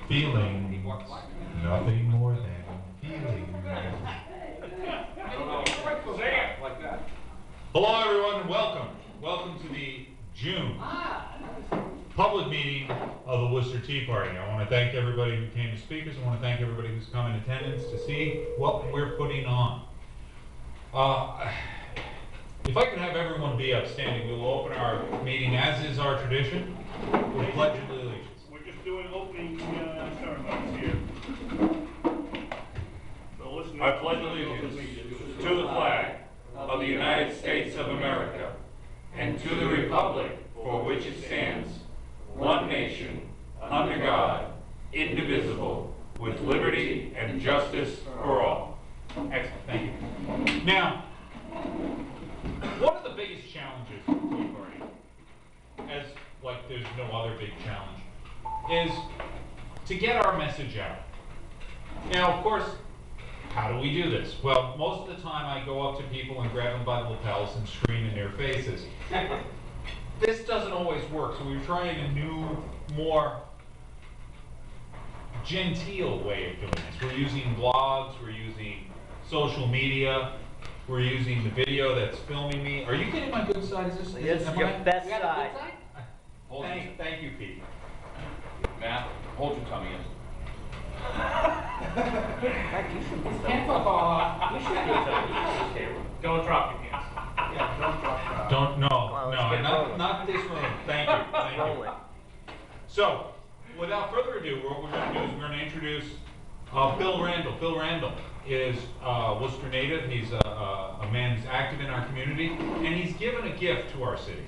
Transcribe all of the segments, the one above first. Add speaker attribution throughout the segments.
Speaker 1: Feeling nothing more than feeling. Hello everyone and welcome. Welcome to the June public meeting of the Worcester Tea Party. I want to thank everybody who came as speakers. I want to thank everybody who's come in attendance to see what we're putting on. If I could have everyone be upstanding, we will open our meeting as is our tradition with pledge of allegiance.
Speaker 2: We're just doing opening ceremonies here. So listen.
Speaker 1: I pledge allegiance to the flag of the United States of America and to the republic for which it stands, one nation, under God, indivisible, with liberty and justice for all. Excellent, thank you. Now, one of the biggest challenges of the Tea Party, as like there's no other big challenge, is to get our message out. Now, of course, how do we do this? Well, most of the time I go up to people and grab them by the lapels and scream in their faces. This doesn't always work, so we're trying a new, more genteel way of doing this. We're using blogs, we're using social media, we're using the video that's filming me. Are you getting my good side? Is this
Speaker 3: Your best side.
Speaker 1: Thank you, Pete.
Speaker 4: Matt, hold your tummy in.
Speaker 2: Don't drop your hands. Yeah, don't drop.
Speaker 1: Don't, no,
Speaker 3: Well, let's get
Speaker 1: not this room. Thank you, thank
Speaker 3: Roll
Speaker 1: you.
Speaker 3: it.
Speaker 1: So, without further ado, what we're going to do is we're going to introduce Bill Randall. Bill Randall is Worcester native. He's a man who's active in our community, and he's given a gift to our city.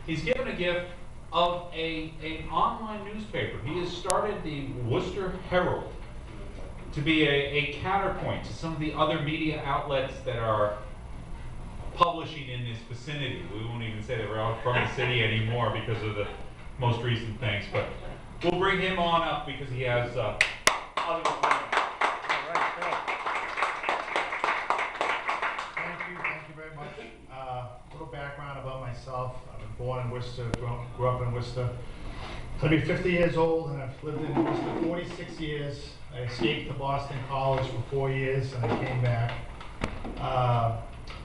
Speaker 1: He's given a gift of an online newspaper. He has started the Worcester Herald to be a counterpoint to some of the other media outlets that are publishing in this vicinity. We won't even say that we're out from the city anymore because of the most recent things, but we'll bring him on up because he has other opinions.
Speaker 5: Thank you very much. A little background about myself. I was born in Worcester, grew up in Worcester. I'll be 50 years old and I've lived in Worcester 46 years. I escaped to Boston College for 4 years and I came back.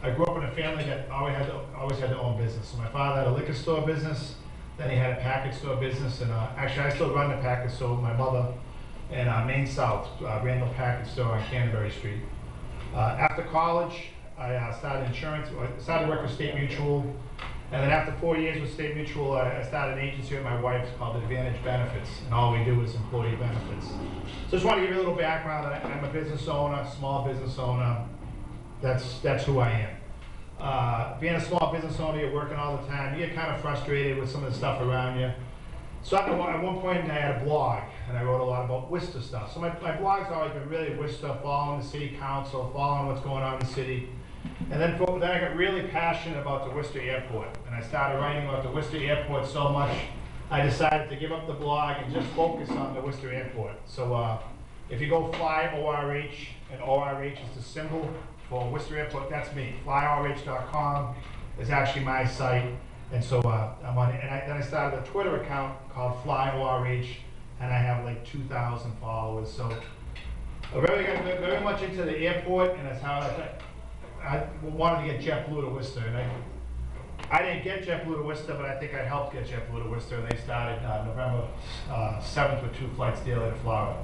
Speaker 5: I grew up in a family that always had their own business. So my father had a liquor store business, then he had a package store business, and actually I still run the package store with my mother in Main South, Randall Package Store on Canterbury Street. After college, I started insurance. I started working with State Mutual, and then after 4 years with State Mutual, I started an agency with my wife called Advantage Benefits, and all we do is employee benefits. So just want to give you a little background. I'm a business owner, small business owner. That's who I am. Being a small business owner, you're working all the time. You get kind of frustrated with some of the stuff around you. So at one point, I had a blog, and I wrote a lot about Worcester stuff. So my blog's always been really Worcester, following the city council, following what's going on in the city. And then I got really passionate about the Worcester Airport, and I started writing about the Worcester Airport so much, I decided to give up the blog and just focus on the Worcester Airport. So if you go fly ORH, and ORH is the symbol for Worcester Airport, that's me. FlyORH.com is actually my site, and so I'm on it. And then I started a Twitter account called FlyORH, and I have like 2,000 followers. So I really got very much into the airport, and that's how I wanted to get JetBlue to Worcester. And I didn't get JetBlue to Worcester, but I think I helped get JetBlue to Worcester. They started November 7th with 2 flights daily to Florida.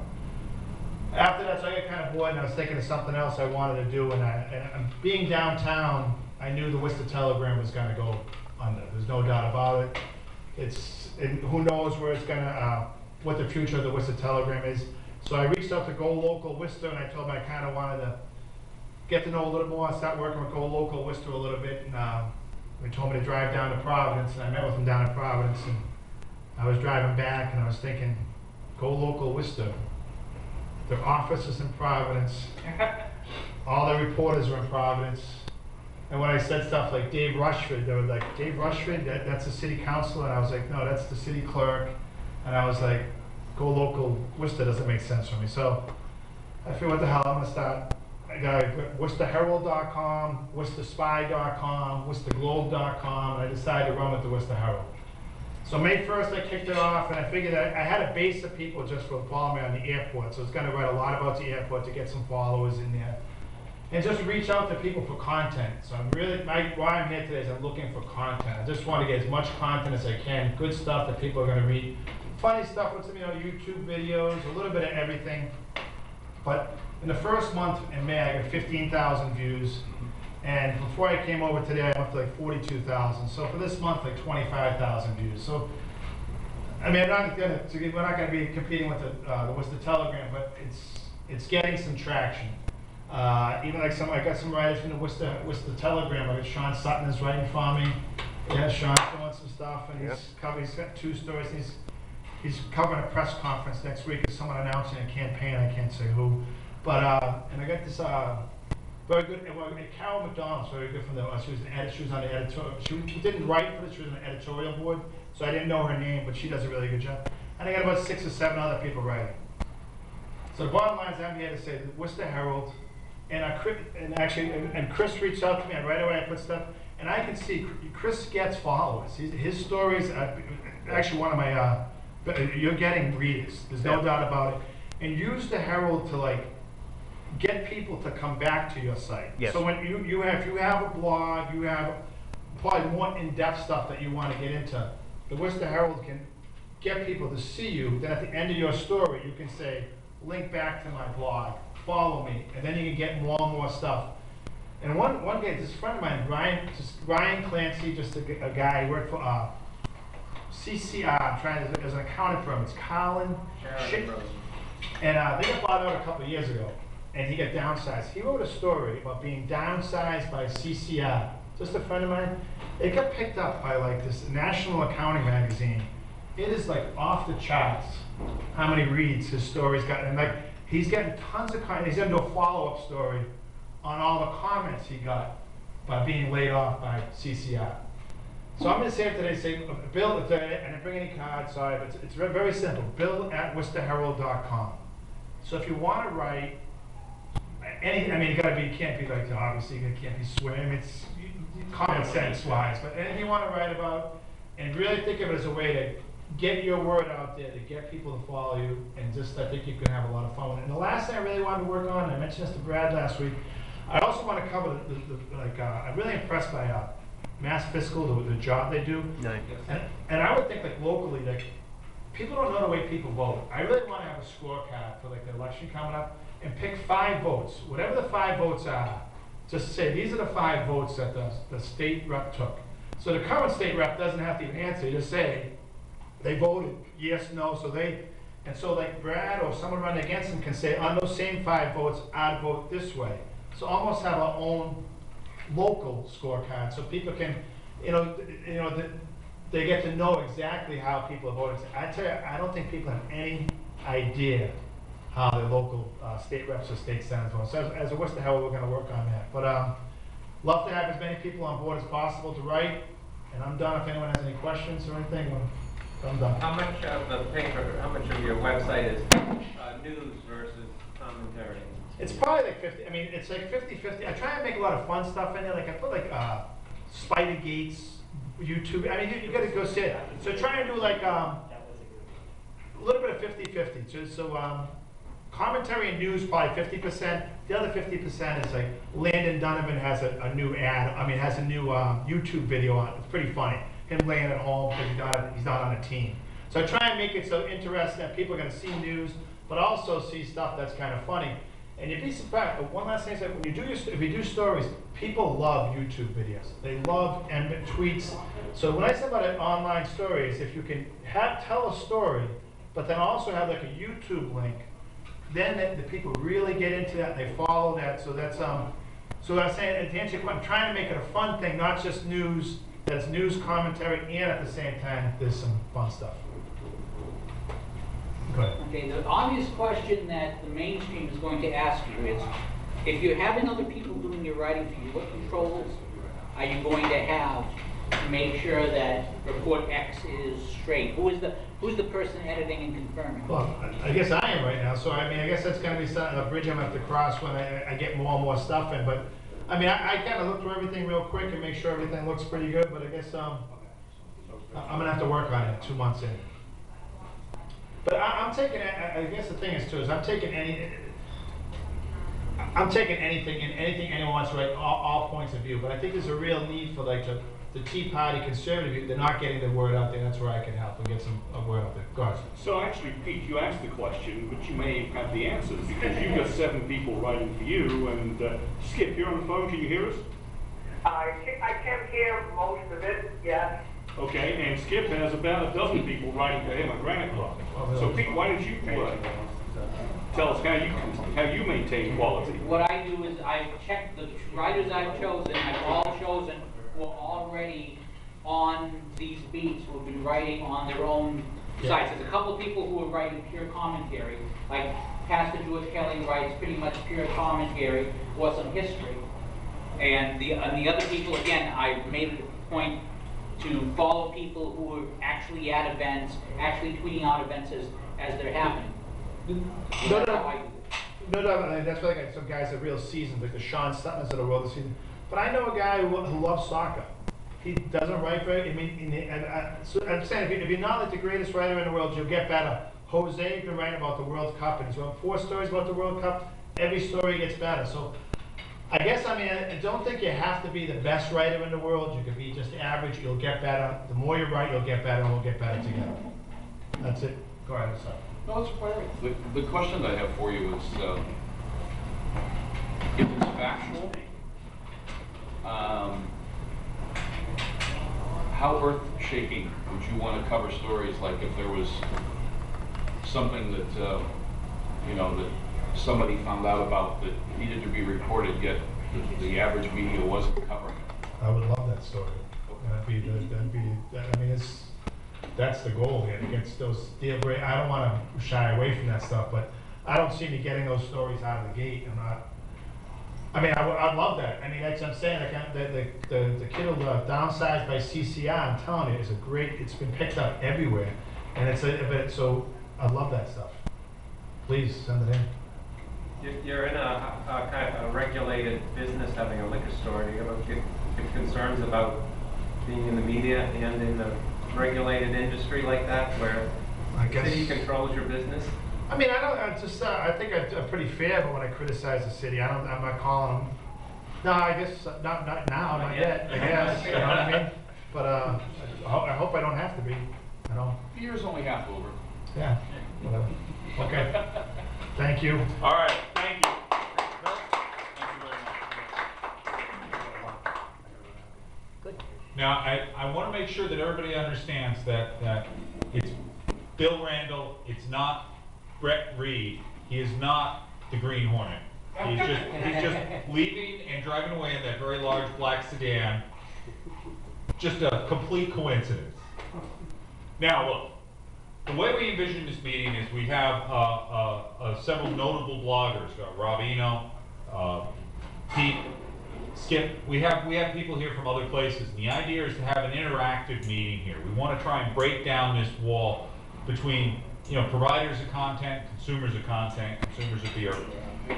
Speaker 5: After that, so I got kind of bored, and I was thinking of something else I wanted to do. And being downtown, I knew the Worcester Telegram was going to go under. There's no doubt about it. Who knows where it's going to, what the future of the Worcester Telegram is. So I reached out to Go Local Worcester, and I told them I kind of wanted to get to know a little more, start working with Go Local Worcester a little bit. And they told me to drive down to Providence, and I met with them down in Providence. And I was driving back, and I was thinking, Go Local Worcester. Their office is in Providence. All the reporters are in Providence. And when I said stuff like Dave Rushford, they were like, Dave Rushford, that's the city councilor? And I was like, no, that's the city clerk. And I was like, Go Local Worcester doesn't make sense for me. So I figured, what the hell, I'm going to start. I got WorcesterHerald.com, WorcesterSpy.com, WorcesterGlobe.com, and I decided to run with the Worcester Herald. So May 1st, I kicked it off, and I figured that I had a base of people just for following me on the airport. So I was going to write a lot about the airport to get some followers in there, and just reach out to people for content. So I'm really, why I'm here today is I'm looking for content. I just want to get as much content as I can, good stuff that people are going to read, funny stuff with some, YouTube videos, a little bit of everything. But in the first month in May, I got 15,000 views. And before I came over today, I'm up to like 42,000. So for this month, like 25,000 views. So, I mean, we're not gonna be competing with the Worcester Telegram, but it's getting some traction. Even like I got some writers from the Worcester Telegram. I got Sean Sutton is writing for me. Yeah, Sean's doing some stuff, and he's got 2 stories. He's covering a press conference next week. There's someone announcing a campaign. I can't say who, but and I got this. Very good. And Carol McDonald's very good from she was an editor. She was on the editorial. She didn't write for this. She was on the editorial board, so I didn't know her name, but she does a really good job. And I got about 6 or 7 other people writing. So the bottom line is, I'm here to say that Worcester Herald, and Chris reached out to me, and right away I put stuff, and I can see Chris gets followers. His stories are actually one of my. You're getting readers. There's no doubt about it. And use the Herald to get people to come back to your site.
Speaker 3: Yes.
Speaker 5: So when if you have a blog, you have probably more in-depth stuff that you want to get into, the Worcester Herald can get people to see you. Then at the end of your story, you can say, link back to my blog, follow me, and then you can get more and more stuff. And one day, this friend of mine, Ryan Clancy, just a guy who worked for CCR, I'm trying as an accounting firm. It's Colin Shit. And they got bought out a couple of years ago. And he got downsized. He wrote a story about being downsized by CCR. Just a friend of mine. It got picked up by this national accounting magazine. It is off the charts how many reads his story's got. And he's getting tons of comments. He's gonna do a follow-up story on all the comments he got by being laid off by CCR. So I'm gonna say it today, say Bill, and I didn't bring any cards, sorry, but it's very simple. Bill@worcesterherald.com. So if you wanna write, you can't be obviously you can't be swearing, it's common sense wise, but anything you want to write about, and really think of it as a way to get your word out there, to get people to follow you, and just I think you can have a lot of fun with it. And the last thing I really wanted to work on, I mentioned this to Brad last week, I also want to cover I'm really impressed by Mass Fiscal, the job they do.
Speaker 3: Nice.
Speaker 5: And I would think locally, people don't know the way people vote. I really want to have a scorecard for the election coming up, and pick 5 votes, whatever the 5 votes are, just say these are the 5 votes that the state rep took. So the current state rep doesn't have to even answer, you just say they voted yes, no, so Brad or someone running against him can say on those same 5 votes, I'd vote this way. So almost have our own local scorecard, so people can, they get to know exactly how people are voting. I tell you, I don't think people have any idea how the local state reps or state senators vote. So as a Worcester Herald, we're going to work on that. But love to have as many people on board as possible to write. And I'm done. If anyone has any questions or anything, I'm done.
Speaker 6: How much of the paper, how much of your website is news versus commentary?
Speaker 5: It's probably 50. I mean, it's 50-50. I try and make a lot of fun stuff in there. I put Spider Gates, YouTube. I mean, you got to go see it. So try and do a little bit of 50-50. So commentary and news probably 50%. The other 50% is Landon Donovan has a new ad. I mean, has a new YouTube video on. It's pretty funny. Him laying at home because he's not on a team. So I try and make it so interesting that people are going to see news, but also see stuff that's kind of funny. And you'd be surprised. One last thing is that if you do stories, people love YouTube videos. They love tweets. So when I say about online stories, if you can tell a story, but then also have a YouTube link, then the people really get into that and they follow that. So that's so I'm saying, to answer your question, I'm trying to make it a fun thing, not just news. That's news, commentary, and at the same time, there's some fun stuff. Go ahead.
Speaker 7: Okay, the obvious question that the mainstream is going to ask you is, if you're having other people doing your writing for you, what controls are you going to have to make sure that report X is straight? Who's the person editing and confirming?
Speaker 5: Well, I guess I am right now, so I mean, I guess that's going to be something, a bridge I'm going to have to cross when I get more and more stuff in. But I mean, I kind of look through everything real quick and make sure everything looks pretty good. But I guess I'm gonna have to work on it 2 months in. But I'm taking, I guess the thing is too, is I'm taking anything and anything anyone wants to write, all points of view. But I think there's a real need for like the Tea Party conservative, they're not getting the word out there. That's where I can help and get some word out there. Go ahead.
Speaker 2: So actually, Pete, you asked the question, but you may have the answers because you've got 7 people writing for you. And Skip, you're on the phone. Can you hear us?
Speaker 8: I can hear most of it, yes.
Speaker 2: Okay, and Skip has about a dozen people writing to him on Granite Club. So Pete, why don't you tell us how you maintain quality?
Speaker 7: What I do is I check the writers I've chosen, were already on these beats, who have been writing on their own sites. There's a couple of people who are writing pure commentary, like Pastor George Kelly writes pretty much pure commentary or some history. And the other people, again, I made it a point to follow people who are actually at events, actually tweeting out events as they're happening.
Speaker 5: No,
Speaker 7: That's how I do it.
Speaker 5: no, that's why I got some guys that are real seasoned, like the Sean Suttons of the world this season. But I know a guy who loves soccer. He doesn't write very, so I'm saying, if you're not like the greatest writer in the world, you'll get better. Jose's been writing about the World Cup, and he's wrote 4 stories about the World Cup. Every story gets better. So I guess, I don't think you have to be the best writer in the world. You can be just average, you'll get better. The more you write, you'll get better, and we'll get better together. That's it. Go ahead, sorry.
Speaker 7: No, it's quite
Speaker 4: The question that I have for you is, if it's factual, how earth-shaking would you want to cover stories like if there was something that, that somebody found out about that needed to be reported, yet the average media wasn't covering it?
Speaker 5: I would love that story. That's the goal here, against those deal break. I don't want to shy away from that stuff, but I don't see me getting those stories out of the gate. I'd love that. That's what I'm saying. The Kittle downsized by CCR, I'm telling you, is a great. It's been picked up everywhere, and so I love that stuff. Please send it in.
Speaker 6: You're in a kind of a regulated business, having a liquor store. Do you ever get concerns about being in the media and in the regulated industry like that, where the city controls your business?
Speaker 5: I think I'm pretty fair, but when I criticize the city, I'm not calling them. No, I guess not now, not yet. I guess, you know what I mean. But I hope I don't have to be.
Speaker 4: The year's only half over.
Speaker 5: Yeah. Whatever. Okay. Thank you.
Speaker 1: All right, thank you. Now, I want to make sure that everybody understands that it's Bill Randall, it's not Brett Reed. He is not the Green Hornet. He's just leaving and driving away in that very large black sedan. Just a complete coincidence. Now, look, the way we envision this meeting is we have several notable bloggers, Rob Eno, Pete, Skip. We have people here from other places, and the idea is to have an interactive meeting here. We want to try and break down this wall between providers of content, consumers of content, consumers of beer.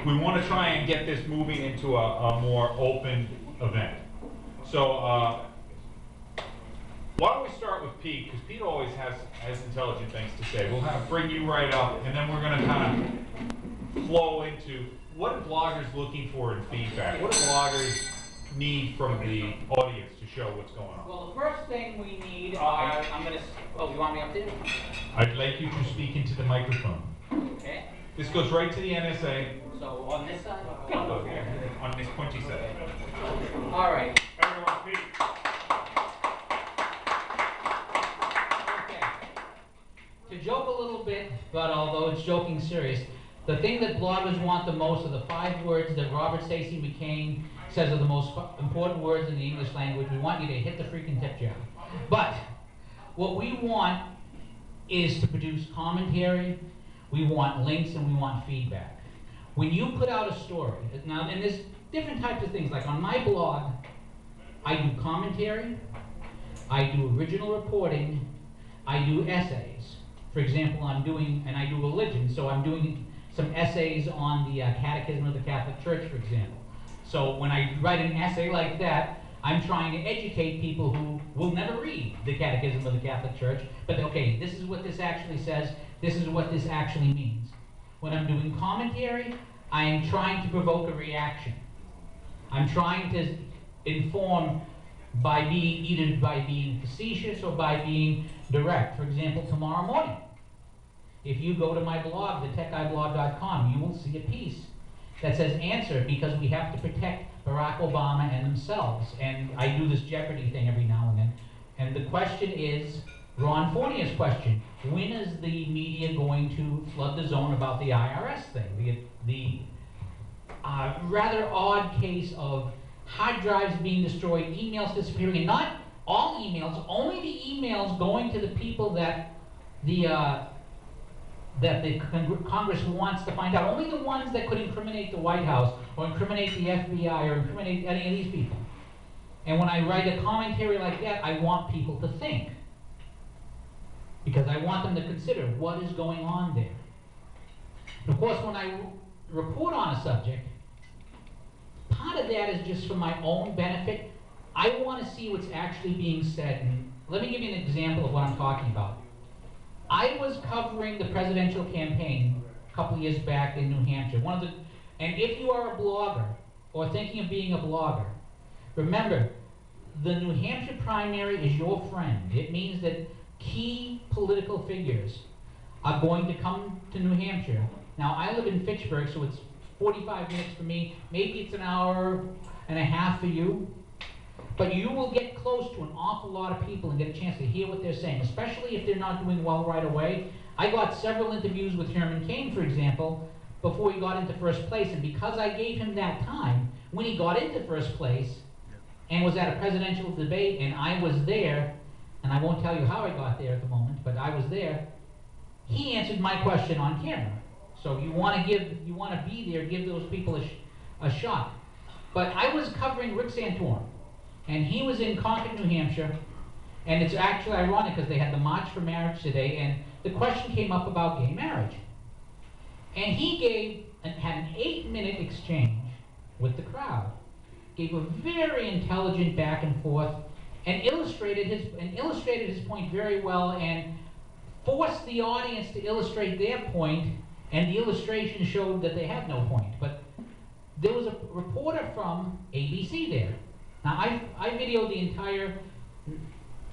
Speaker 1: We want to try and get this moving into a more open event. So why don't we start with Pete, because Pete always has intelligent things to say. We'll bring you right up, and then we're going to kind of flow into what are bloggers looking for in feedback? What do bloggers need from the audience to show what's going on?
Speaker 7: Well, the first thing we need are, you want me up there?
Speaker 1: I'd like you to speak into the microphone.
Speaker 7: Okay.
Speaker 1: This goes right to the NSA.
Speaker 7: So on this side?
Speaker 1: On this pointy side.
Speaker 7: All right.
Speaker 2: Everyone, Pete.
Speaker 3: Okay. To joke a little bit, but although it's joking serious, the thing that bloggers want the most are the 5 words that Robert Stacey McCain says are the most important words in the English language. We want you to hit the freaking tip jar. But what we want is to produce commentary, we want links, and we want feedback. When you put out a story, now, and there's different types of things, like on my blog, I do commentary, I do original reporting, I do essays. For example, I do religion, so I'm doing some essays on the Catechism of the Catholic Church, for example. So when I write an essay like that, I'm trying to educate people who will never read the Catechism of the Catholic Church, but okay, this is what this actually says, this is what this actually means. When I'm doing commentary, I am trying to provoke a reaction. I'm trying to inform by either by being facetious or by being direct. For example, tomorrow morning, if you go to my blog, thetechguyblog.com, you will see a piece that says answer because we have to protect Barack Obama and themselves. And I do this Jeopardy thing every now and then. And the question is, Ron Fournier's question, when is the media going to flood the zone about the IRS thing? The rather odd case of hard drives being destroyed, emails disappearing, and not all emails, only the emails going to the people that the Congress wants to find out. Only the ones that could incriminate the White House or incriminate the FBI or incriminate any of these people. And when I write a commentary like that, I want people to think. Because I want them to consider what is going on there. And of course, when I report on a subject, part of that is just for my own benefit. I want to see what's actually being said. And let me give you an example of what I'm talking about. I was covering the presidential campaign a couple of years back in New Hampshire. And if you are a blogger or thinking of being a blogger, remember, the New Hampshire primary is your friend. It means that key political figures are going to come to New Hampshire. Now, I live in Fitchburg, so it's 45 minutes for me. Maybe it's an hour and a half for you. But you will get close to an awful lot of people and get a chance to hear what they're saying, especially if they're not doing well right away. I got several interviews with Herman Cain, for example, before he got into first place. And because I gave him that time, when he got into first place and was at a presidential debate, and I was there, and I won't tell you how I got there at the moment, but I was there, he answered my question on camera. So you want to be there, give those people a shot. But I was covering Rick Santorum, and he was in Concord, New Hampshire, and it's actually ironic because they had the March for Marriage today, and the question came up about gay marriage. And he had an 8-minute exchange with the crowd, gave a very intelligent back and forth, and illustrated his point very well, and forced the audience to illustrate their point, and the illustration showed that they had no point. But there was a reporter from ABC there. Now, I videoed the entire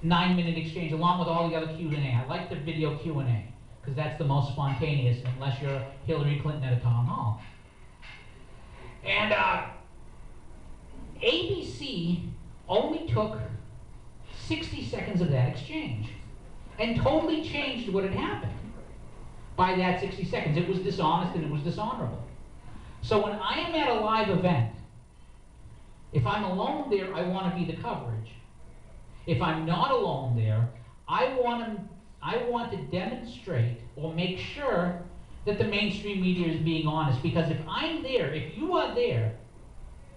Speaker 3: 9-minute exchange along with all the other Q&A. I like the video Q&A because that's the most spontaneous, unless you're Hillary Clinton at a town hall. And ABC only took 60 seconds of that exchange and totally changed what had happened by that 60 seconds. It was dishonest and it was dishonorable. So when I am at a live event, if I'm alone there, I want to be the coverage. If I'm not alone there, I want to demonstrate or make sure that the mainstream media is being honest. Because if I'm there, if you are there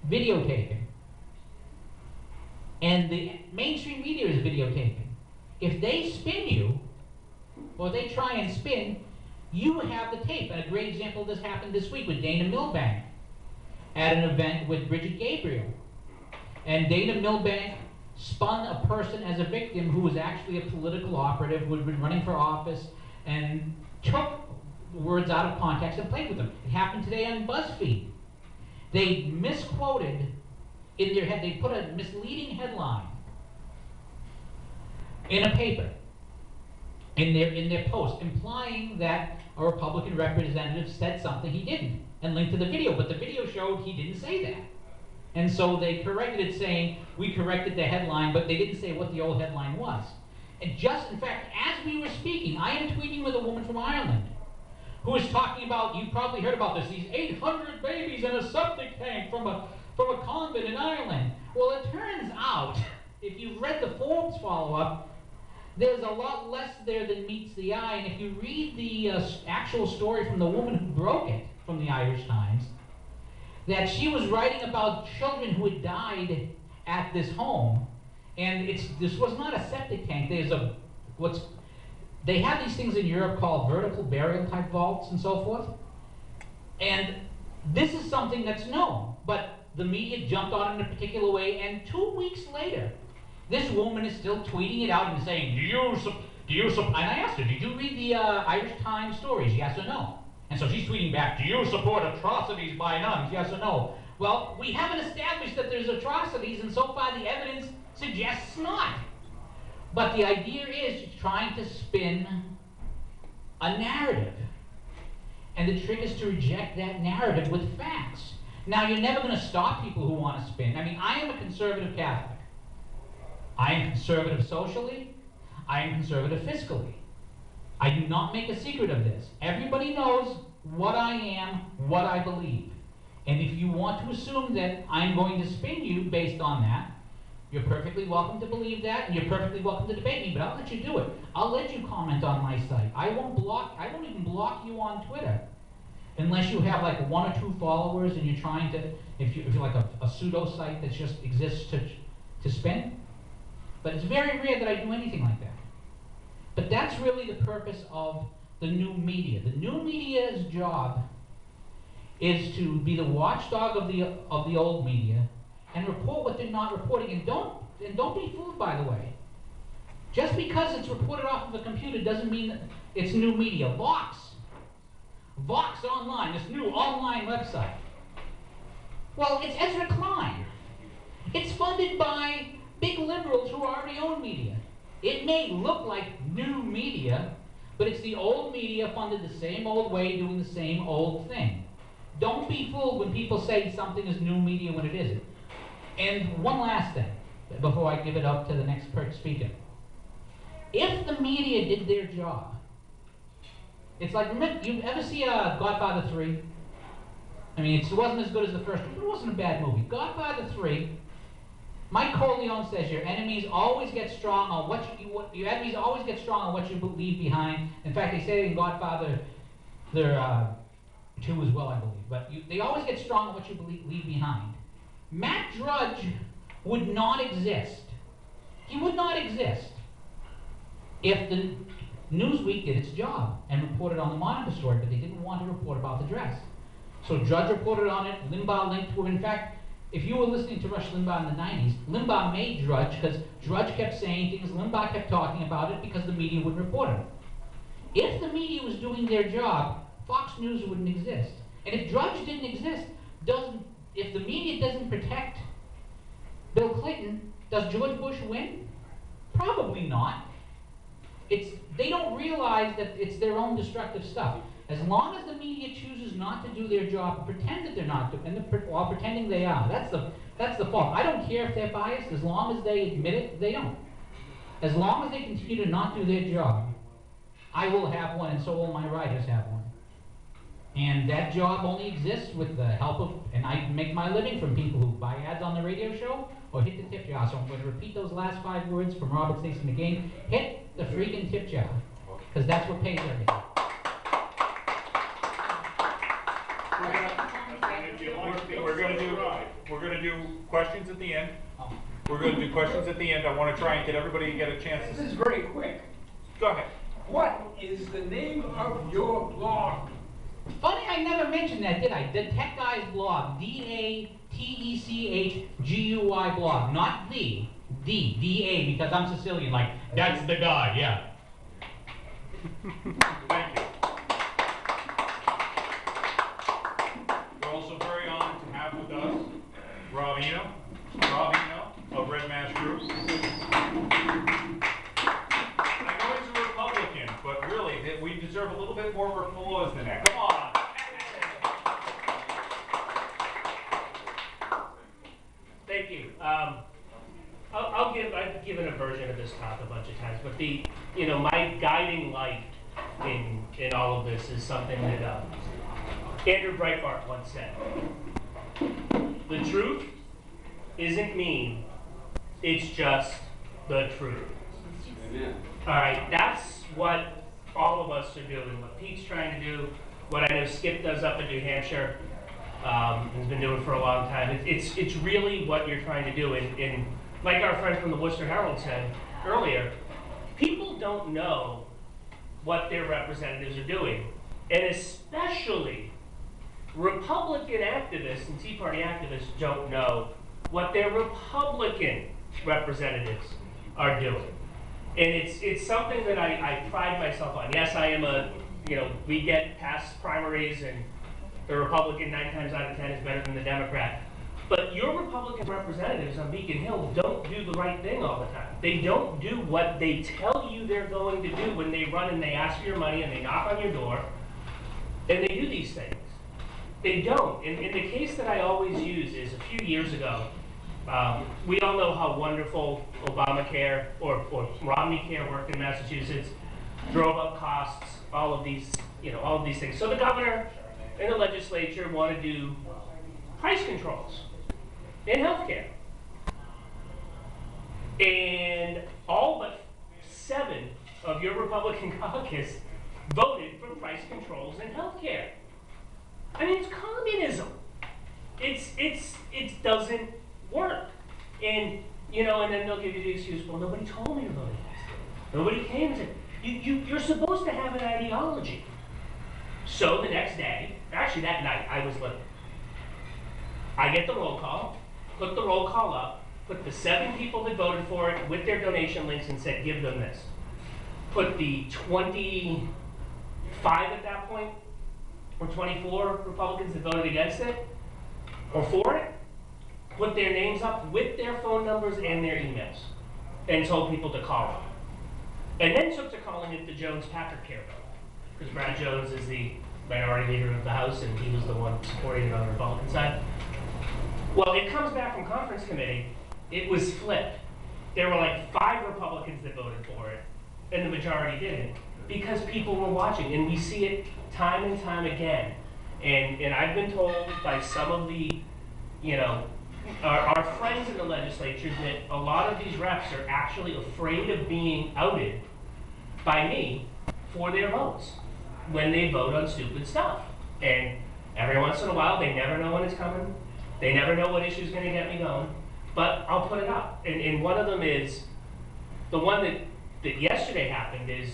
Speaker 3: videotaping, and the mainstream media is videotaping, if they spin you, or they try and spin, you have the tape. And a great example of this happened this week with Dana Milbank at an event with Bridget Gabriel. And Dana Milbank spun a person as a victim who was actually a political operative who had been running for office and took words out of context and played with them. It happened today on BuzzFeed. They misquoted in their head, they put a misleading headline in a paper, in their post, implying that a Republican representative said something he didn't, and linked to the video, but the video showed he didn't say that. And so they corrected it saying, we corrected the headline, but they didn't say what the old headline was. And just, in fact, as we were speaking, I am tweeting with a woman from Ireland who is talking about, you probably heard about this, these 800 babies in a septic tank from a convent in Ireland. Well, it turns out, if you've read the Forbes follow-up, there's a lot less there than meets the eye. And if you read the actual story from the woman who broke it from the Irish Times, that she was writing about children who had died at this home. And this was not a septic tank. They have these things in Europe called vertical burial type vaults and so forth. And this is something that's known. But the media jumped on it in a particular way, and 2 weeks later, this woman is still tweeting it out and saying, and I asked her, did you read the Irish Times stories, yes or no? And so she's tweeting back, do you support atrocities by nuns, yes or no? Well, we haven't established that there's atrocities, and so far the evidence suggests not. But the idea is trying to spin a narrative. And the trick is to reject that narrative with facts. Now, you're never going to stop people who want to spin. I mean, I am a conservative Catholic. I am conservative socially. I am conservative fiscally. I do not make a secret of this. Everybody knows what I am, what I believe. And if you want to assume that I'm going to spin you based on that, you're perfectly welcome to believe that, and you're perfectly welcome to debate me, but I'll let you do it. I'll let you comment on my site. I won't even block you on Twitter unless you have like 1 or 2 followers and you're trying to, if you're like a pseudo site that just exists to spin. But it's very rare that I do anything like that. But that's really the purpose of the new media. The new media's job is to be the watchdog of the old media and report what they're not reporting. And don't be fooled, by the way. Just because it's reported off of a computer doesn't mean that it's new media. Vox Online, this new online website. Well, it's Ezra Klein. It's funded by big liberals who already own media. It may look like new media, but it's the old media funded the same old way, doing the same old thing. Don't be fooled when people say something is new media when it isn't. And one last thing, before I give it up to the next speaker. If the media did their job, it's like, remember, you ever see Godfather 3? I mean, it wasn't as good as the first one, but it wasn't a bad movie. Godfather 3, Mike Corleone says your enemies always get strong on your enemies always get strong on what you leave behind. In fact, they say in Godfather, there 2 as well, I believe. But they always get strong on what you leave behind. Matt Drudge would not exist. He would not exist if the Newsweek did its job and reported on the Monitor story, but they didn't want to report about the dress. So Drudge reported on it, Limbaugh linked to it. In fact, if you were listening to Rush Limbaugh in the 90s, Limbaugh made Drudge because Drudge kept saying things, Limbaugh kept talking about it because the media wouldn't report it. If the media was doing their job, Fox News wouldn't exist. And if Drudge didn't exist, if the media doesn't protect Bill Clinton, does George Bush win? Probably not. They don't realize that it's their own destructive stuff. As long as the media chooses not to do their job, pretend that they're not doing, while pretending they are, that's the fault. I don't care if they're biased, as long as they admit it, they don't. As long as they continue to not do their job, I will have one, and so will my writers have one. And that job only exists with the help of, and I make my living from people who buy ads on the radio show or hit the tip jar. So I'm going to repeat those last 5 words from Robert Stacey McCain. Hit the freaking tip jar, because that's what pays everything.
Speaker 1: We're going to do questions at the end. We're going to do questions at the end. I want to try and get everybody to get a chance.
Speaker 9: This is very quick.
Speaker 1: Go ahead.
Speaker 9: What is the name of your blog?
Speaker 3: Funny, I never mentioned that, did I? The Tech Guys blog, DATECHGUY blog, not the DA, because I'm Sicilian. Like that's the guy, yeah.
Speaker 1: Thank you. We're also very honored to have with us Rob Eno of Red Mass Group. I know he's a Republican, but really, we deserve a little bit more applause than that. Come on.
Speaker 10: Thank you. I've given a version of this talk a bunch of times, but my guiding light in all of this is something that Andrew Breitbart once said. The truth isn't mean, it's just the truth. Amen. All right, that's what all of us are doing, what Pete's trying to do, what I know Skip does up in New Hampshire, has been doing for a long time. It's really what you're trying to do. And like our friend from the Worcester Herald said earlier, people don't know what their representatives are doing. And especially Republican activists and Tea Party activists don't know what their Republican representatives are doing. And it's something that I pride myself on. Yes, I am we get past primaries and the Republican 9 times out of 10 is better than the Democrat. But your Republican representatives on Beacon Hill don't do the right thing all the time. They don't do what they tell you they're going to do when they run and they ask for your money and they knock on your door and they do these things. They don't. And the case that I always use is a few years ago, we all know how wonderful Obamacare or Romney Care worked in Massachusetts, drove up costs, all of these things. So the governor and the legislature want to do price controls in healthcare. And all but 7 of your Republican caucus voted for price controls in healthcare. I mean, it's communism. It doesn't work. And and then they'll give you the excuse, well, nobody told me to vote against it. Nobody came and said, you're supposed to have an ideology. So the next day, actually that night, I was looking. I get the roll call, put the roll call up, put the 7 people that voted for it with their donation links and said, give them this. Put the 25 at that point, or 24 Republicans that voted against it, or for it, put their names up with their phone numbers and their emails, and told people to call them. And then took to calling it the Jones-Patrick Care vote, because Brad Jones is the minority leader of the House, and he was the one supporting it on the Republican side. Well, it comes back from conference committee, it was flipped. There were like 5 Republicans that voted for it, and the majority didn't, because people were watching, and we see it time and time again. And I've been told by some of the, our friends in the legislature that a lot of these reps are actually afraid of being outed by me for their votes when they vote on stupid stuff. And every once in a while, they never know when it's coming. They never know what issue's gonna get me going, but I'll put it up. And one of them is, the one that yesterday happened is,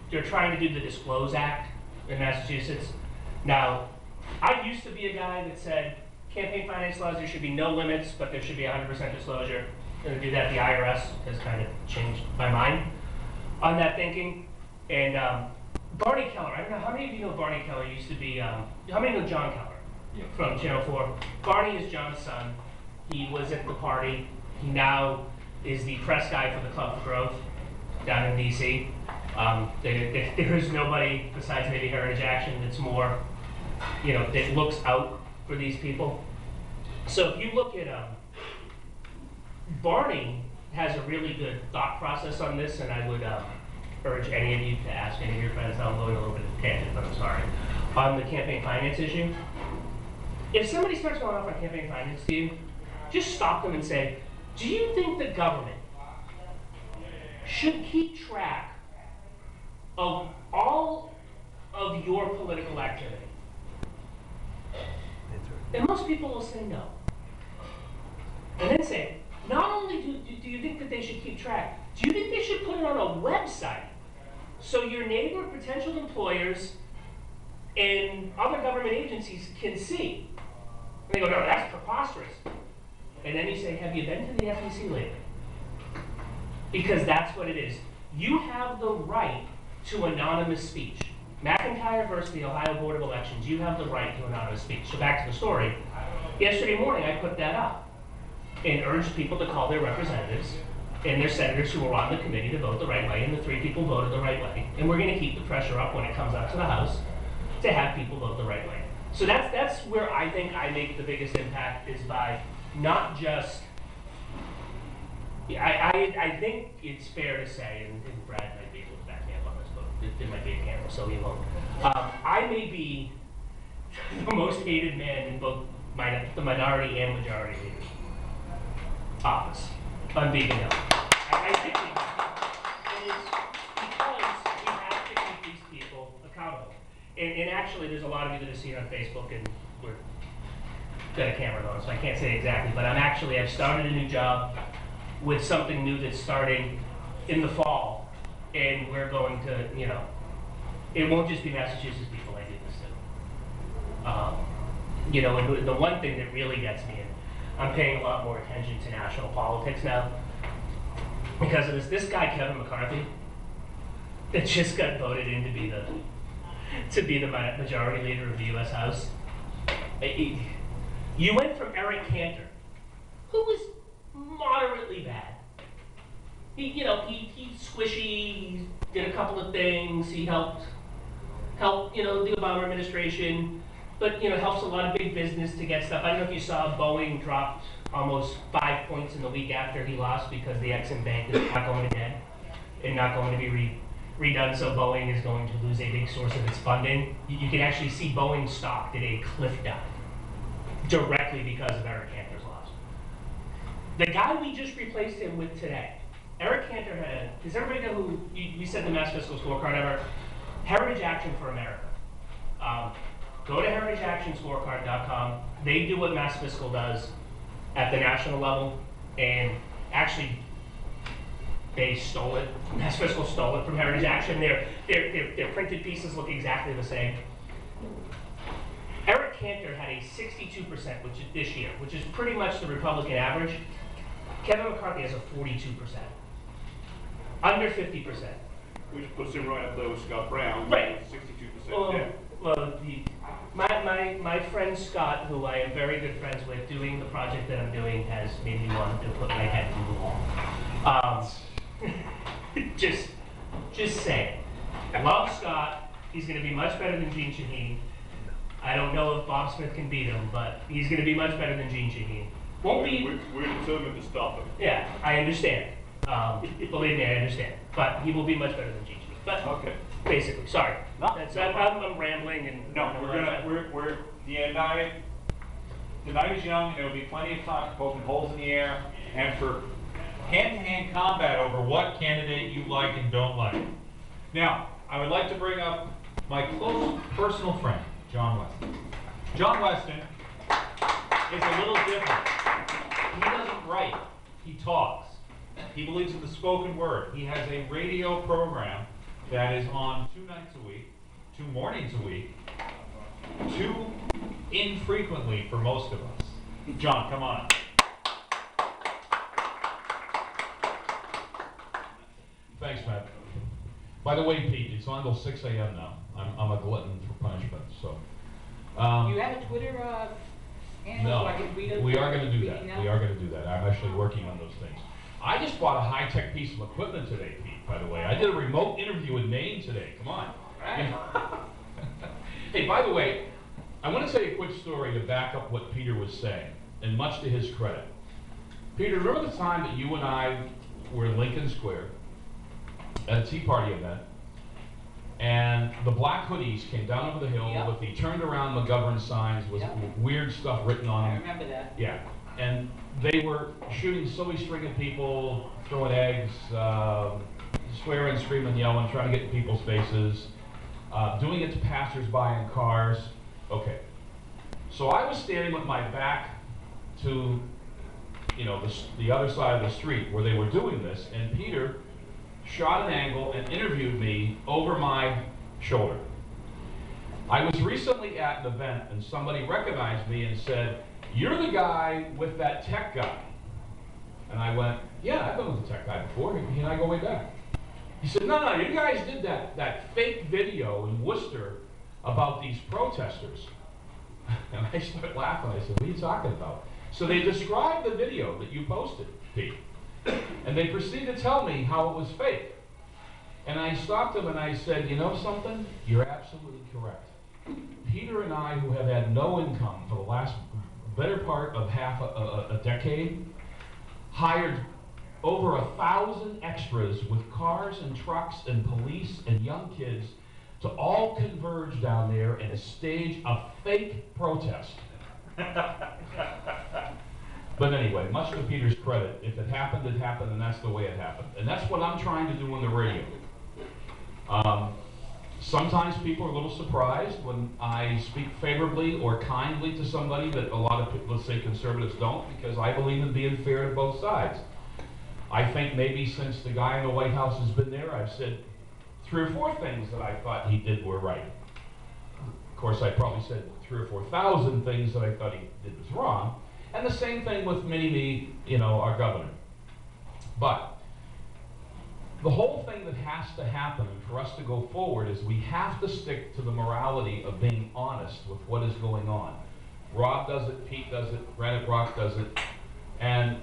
Speaker 10: they're trying to do the Disclose Act in Massachusetts. Now, I used to be a guy that said, campaign finance laws, there should be no limits, but there should be 100% disclosure. And to do that, the IRS has kind of changed my mind on that thinking. And Barney Keller, I don't know, how many of you know Barney Keller used to be, how many know John Keller? Yeah. From Channel 4. Barney is John's son. He was at the party. He now is the press guy for the Club for Growth down in DC. There is nobody besides maybe Heritage Action that's more, that looks out for these people. So if you look at, Barney has a really good thought process on this, and I would urge any of you to ask any of your friends. Now I'm going a little bit of a tangent, but I'm sorry. On the campaign finance issue, if somebody starts going off on campaign finance to you, just stop them and say, do you think the government should keep track of all of your political activity? And most people will say no. And then say, not only do you think that they should keep track, do you think they should put it on a website so your neighbor, potential employers, and other government agencies can see? And they go, no, that's preposterous. And then you say, have you been to the FEC lately? Because that's what it is. You have the right to anonymous speech. McIntyre versus the Ohio Board of Elections, you have the right to anonymous speech. So back to the story. Yesterday morning, I put that up and urged people to call their representatives and their senators who were on the committee to vote the right way, and the 3 people voted the right way. And we're going to keep the pressure up when it comes up to the House to have people vote the right way. So that's where I think I make the biggest impact, is by not just, I think it's fair to say, and Brad might be able to back me up on this, but there might be a camera, so he won't. I may be the most hated man in both the minority and majority leaders' office on Beacon Hill. I think it is because we have to keep these people accountable. And actually, there's a lot of you that have seen it on Facebook, and we're got a camera going, so I can't say exactly, but I've started a new job with something new that's starting in the fall, and we're going to, it won't just be Massachusetts people I do this to. You know, and the one thing that really gets me, and I'm paying a lot more attention to national politics now, because of this guy, Kevin McCarthy, that just got voted in to be the majority leader of the U.S. House. You went from Eric Cantor, who was moderately bad. He's squishy, he did a couple of things, he helped, the Obama administration, but, helps a lot of big business to get stuff. I don't know if you saw Boeing dropped almost 5 points in the week after he lost because the Exim Bank is not going to dead and not going to be redone, so Boeing is going to lose a big source of its funding. You can actually see Boeing stock did a cliff dive directly because of Eric Cantor's loss. The guy we just replaced him with today, Eric Cantor does everybody know who, you said the Mass Fiscal Scorecard ever? Heritage Action for America. Go to heritageactionscorecard.com. They do what Mass Fiscal does at the national level, and actually, they stole it. Mass Fiscal stole it from Heritage Action. Their printed pieces look exactly the same. Eric Cantor had a 62%, which is this year, which is pretty much the Republican average. Kevin McCarthy has a 42%. Under 50%.
Speaker 2: Which puts him right up there with Scott Brown,
Speaker 10: right.
Speaker 2: 62%. Yeah.
Speaker 10: Well, my friend Scott, who I am very good friends with, doing the project that I'm doing has made me want to put my head through the wall. Just saying. Love Scott. He's going to be much better than Gene Shaheen. I don't know if Bob Smith can beat him, but he's going to be much better than Gene Shaheen.
Speaker 2: We're determined to stop him.
Speaker 10: Yeah, I understand. Believe me, I understand. But he will be much better than Gene Shaheen. But
Speaker 2: okay.
Speaker 10: Basically, sorry.
Speaker 2: No,
Speaker 10: I'm rambling and
Speaker 1: no. The night is young. There will be plenty of time for poking holes in the air and for hand-to-hand combat over what candidate you like and don't like. Now, I would like to bring up my close personal friend, John Weston. John Weston is a little different. He doesn't write. He talks. He believes in the spoken word. He has a radio program that is on 2 nights a week, 2 mornings a week, too infrequently for most of us. John, come on.
Speaker 11: Thanks, Matt. By the way, Pete, it's on till 6 a.m. now. I'm a glutton for punishment, so.
Speaker 7: Do you have a Twitter handle
Speaker 11: No,
Speaker 7: so I can tweet it?
Speaker 11: we are going to do that.
Speaker 7: Now?
Speaker 11: We are going to do that. I'm actually working on those things. I just bought a high-tech piece of equipment today, Pete, by the way. I did a remote interview with Maine today. Come on.
Speaker 7: Right.
Speaker 11: Hey, by the way, I want to tell you a quick story to back up what Peter was saying, and much to his credit. Peter, remember the time that you and I were in Lincoln Square at a Tea Party event, and the black hoodies came down over the hill
Speaker 7: Yep.
Speaker 11: with the turned around McGovern signs with
Speaker 7: Yep.
Speaker 11: weird stuff written on
Speaker 7: I
Speaker 11: them.
Speaker 7: remember that.
Speaker 11: Yeah, and they were shooting silly string at people, throwing eggs, swearing, screaming, yelling, trying to get in people's faces, doing it to passersby in cars. Okay, so I was standing with my back to, the other side of the street where they were doing this, and Peter shot an angle and interviewed me over my shoulder. I was recently at an event and somebody recognized me and said, "You're the guy with that tech guy." And I went, "Yeah, I've been with the tech guy before. He and I go way back." He said, No, you guys did that fake video in Worcester about these protesters." And I started laughing. I said, "What are you talking about?" So they described the video that you posted, Pete. And they proceeded to tell me how it was fake. And I stopped them and I said, "You know something? You're absolutely correct. Peter and I, who have had no income for the last better part of half a decade, hired over 1,000 extras with cars and trucks and police and young kids to all converge down there and stage a fake protest." But anyway, much to Peter's credit, if it happened, and that's the way it happened. And that's what I'm trying to do on the radio. Sometimes people are a little surprised when I speak favorably or kindly to somebody that a lot of people, let's say conservatives, don't, because I believe in being fair to both sides. I think maybe since the guy in the White House has been there, I've said 3 or 4 things that I thought he did were right. course, I probably said 3,000 or 4,000 things that I thought he did was wrong. And the same thing with Mini-Me, you know, our governor. But the whole thing that has to happen for us to go forward is we have to stick to the morality of being honest with what is going on. Rob does it, Pete does it, Granite Rock does it, and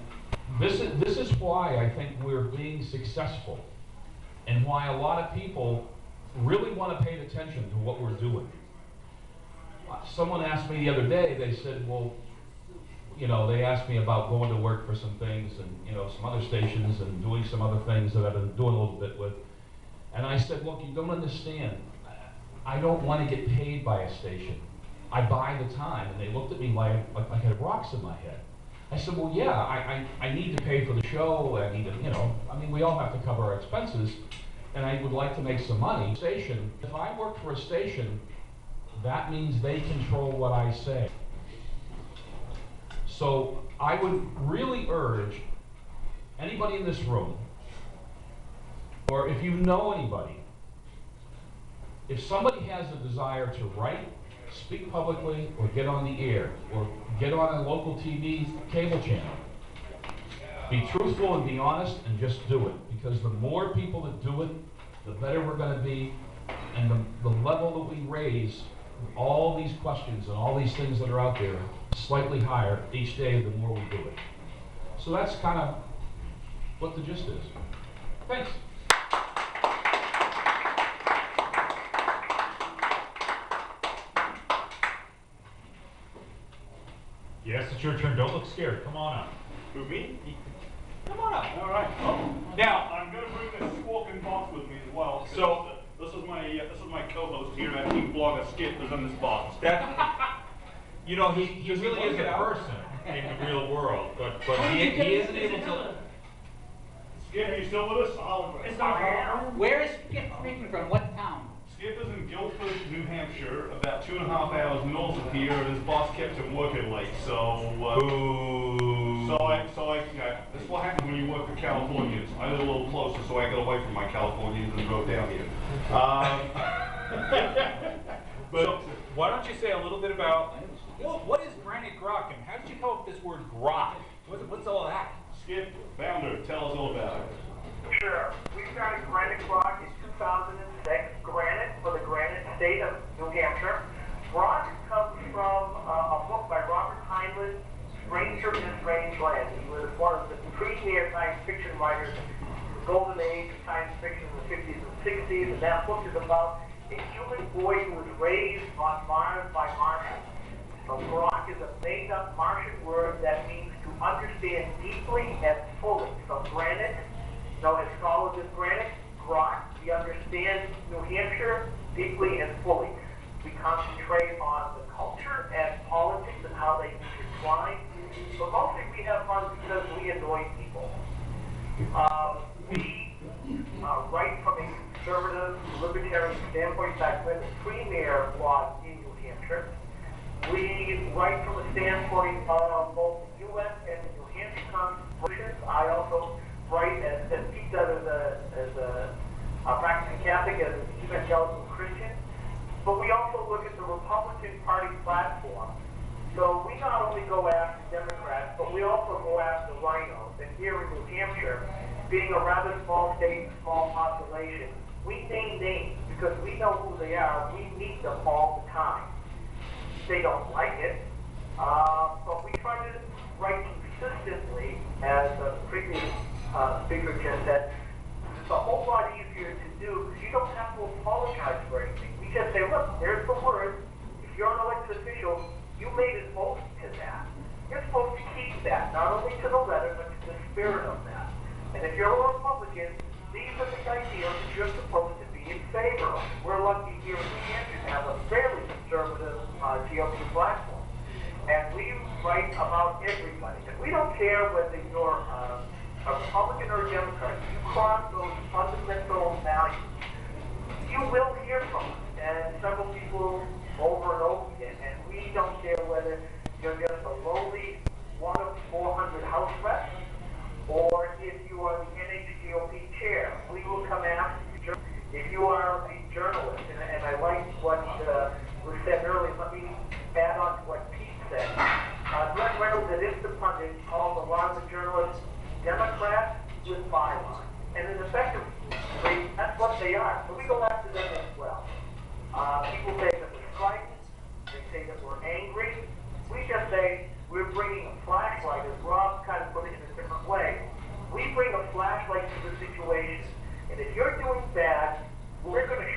Speaker 11: this is why I think we're being successful, and why a lot of people really want to pay attention to what we're doing. Someone asked me the other day, they said, well, you know, they asked me about going to work for some things and, you know, some other stations and doing some other things that I've been doing a little bit with. And I said, look, you don't understand. I don't want to get paid by a station. I buy the time. And they looked at me like I had rocks in my head. I said, well, yeah, I need to pay for the show. I need to, you know, I mean, we all have to cover our expenses. And I would like to make some money. Station, if I work for a station, that means they control what I say. So I would really urge anybody in this room, or if you know anybody, if somebody has a desire to write, speak publicly, or get on the air, or get on a local TV cable channel, be truthful and be honest and just do it. Because the more people that do it, the better we're going to be, and the level that we raise all these questions and all these things that are out there slightly higher each day the more we do it. So that's kind of what the gist is. Thanks.
Speaker 5: Yes, it's your turn. Don't look scared. Come on up.
Speaker 2: Who, me?
Speaker 5: Come on up.
Speaker 2: All right. Now, I'm going to bring this squawking box with me as well. So, this is my co-host here at Team Blogger, Skip, is in this box.
Speaker 5: You know, he really is a person in the real world, but he isn't able to.
Speaker 2: Skip, are you still with us?
Speaker 7: It's not. Where is Skip speaking from? What town?
Speaker 2: Skip is in Guilford, New Hampshire, about 2.5 hours north of here, and his boss kept him working late, so, yeah, this is what happens when you work for Californians. I live a little closer, so I got away from my Californians and drove down here.
Speaker 12: So, why don't you say a little bit about, well, what is granite grok, and how did you come up with this word grok? What's all that?
Speaker 2: Skip, founder, tell us all about it.
Speaker 8: Sure. We started Granite Grok in 2006. Granite for the granite state of New Hampshire. Grok comes from a book by Robert Heinlein, Stranger in Strange Land. He was one of the premier science fiction writers, golden age of science fiction in the 50s and 60s, and that book is about a human boy who was raised on Mars by Martians. So grok is a made-up Martian word that means to understand deeply and fully. So granite, as solid as granite, grok, we understand New Hampshire deeply and fully. We concentrate on the culture and politics and how they intertwine, but mostly we have fun because we annoy people. We write from a conservative, libertarian standpoint. In fact, we're the premier blog in New Hampshire. We write from a standpoint of both the U.S. and the New Hampshire constitutions. I also write, as Pete does, as a practicing Catholic, as an evangelical Christian. But we also look at the Republican Party platform. So we not only go after Democrats, but we also go after rhinos. And here in New Hampshire, being a rather small state, small population, we name names because we know who they are. We meet them all the time. They don't like it, but we try to write consistently, as the previous speaker just said. It's a whole lot easier to do because you don't have to apologize for anything. We just say, look, there's the word. If you're an elected official, you made an oath to that. You're supposed to keep that, not only to the letter, but to the spirit of that. And if you're a Republican, these are the ideals that you're supposed to be in favor of. We're lucky here in New Hampshire to have a fairly conservative GOP platform. And we write about everybody. And we don't care whether you're a Republican or a Democrat. You cross those fundamental values, you will hear from us. And several people over and over again. And we don't care whether you're just a lowly one of 400 House reps, or if you are the NHGOP chair. We will come after you. If you are a journalist, and I like what was said earlier,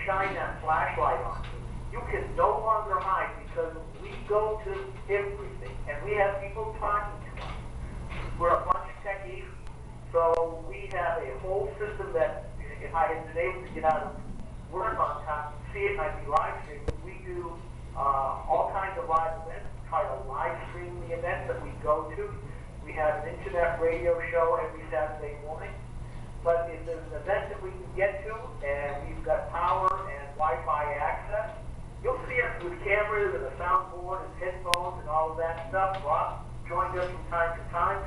Speaker 8: shine that flashlight on you. You can no longer hide because we go to everything and we have people talking to us. We're a bunch of techies, so we have a whole system that if I had been able to get out of work on time, see it, I'd be live streaming. We do all kinds of live events, try to live stream the events that we go to. We have an internet radio show every Saturday morning. But if there's an event that we can get to and we've got power and Wi-Fi access, you'll see us with cameras and a soundboard and headphones and all of that stuff. Rob joins us from time to time.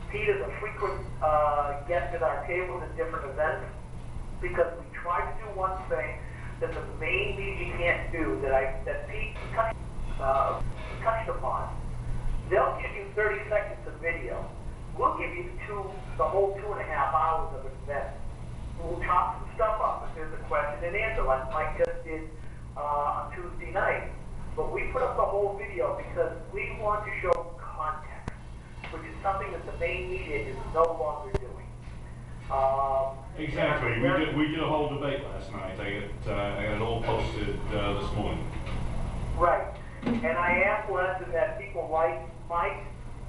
Speaker 8: Pete is a frequent guest at our tables at different events because we try to do one thing that the main media can't do that Pete touched upon. They'll give you 30 seconds of video. We'll give you the whole 2.5 hours of an event. We'll chop some stuff up if there's a question and answer, like Mike just did on Tuesday night. But we put up the whole video because we want to show context, which is something that the main media is no longer doing.
Speaker 2: Exactly. We did a whole debate last night. I got it all posted this morning.
Speaker 8: Right. And I am blessed that people like Mike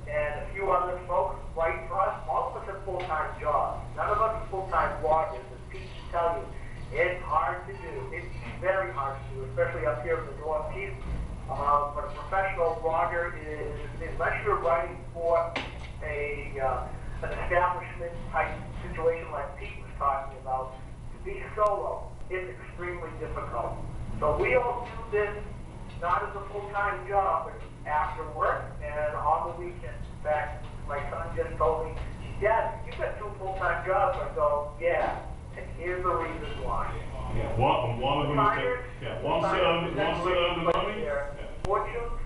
Speaker 8: and a few other folks write for us. All of us have full-time jobs. None of us are full-time bloggers. As Pete can tell you, it's hard to do. It's very hard to do, especially up here in the Northeast. But a professional blogger is, unless you're writing for an establishment type situation like Pete was talking about, to be solo is extremely difficult. So we all do this not as a full-time job, but after work and on the weekends. In fact, my son just told me, Dad, you've got 2 full-time jobs. I go, yeah, and here's the reason why.
Speaker 2: Yeah, one of them is one set on the money.
Speaker 8: Fortunes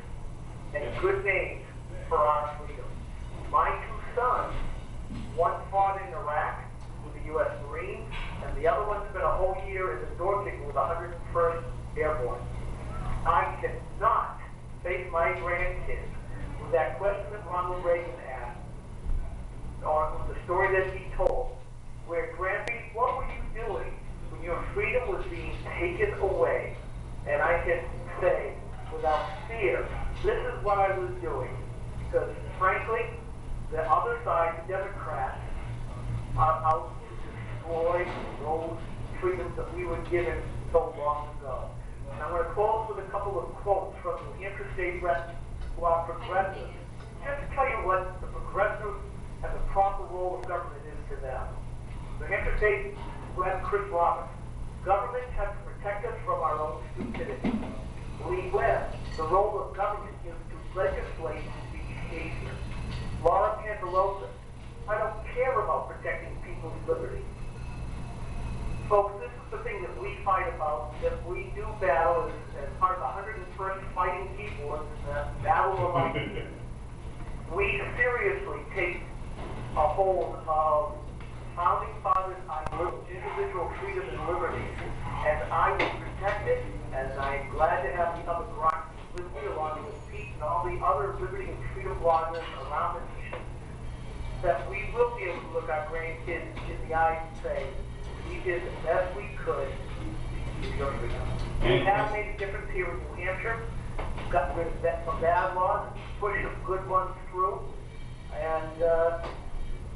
Speaker 8: and good names for our freedom. My 2 sons, one fought in Iraq with the U.S. Marines, and the other one spent a whole year as a door kicker with the 101st Airborne. I cannot face my grandkids with that question that Ronald Reagan asked, or the story that he told, where, Grampy, what were you doing when your freedom was being taken away? And I can say, without fear, this is what I was doing. Because, frankly, the other side, the Democrats, are out to destroy those freedoms that we were given so long ago. And I'm going to close with a couple of quotes from the New Hampshire State Law Progressive, just to tell you what the progressive and the proper role of government is to them. The New Hampshire State Rep. Chris Roberts, government has to protect us from our own stupidity. Lee Webb, the role of government is to legislate behavior. Laura Pantelosa, I don't care about protecting people's liberty. Folks, this is the thing that we fight about, that we do battle as part of the 101st Fighting People in the Battle of Life. We seriously take a hold of Founding Fathers' ideals, individual freedom and liberty, and I will protect it, and I'm glad to have the other Grocks with me, along with Pete and all the other liberty and freedom bloggers around the nation, that we will be able to look our grandkids in the eyes and say, we did the best we could to your freedom. We have made a difference here in New Hampshire. We've got rid of some bad laws, pushed some good ones through, and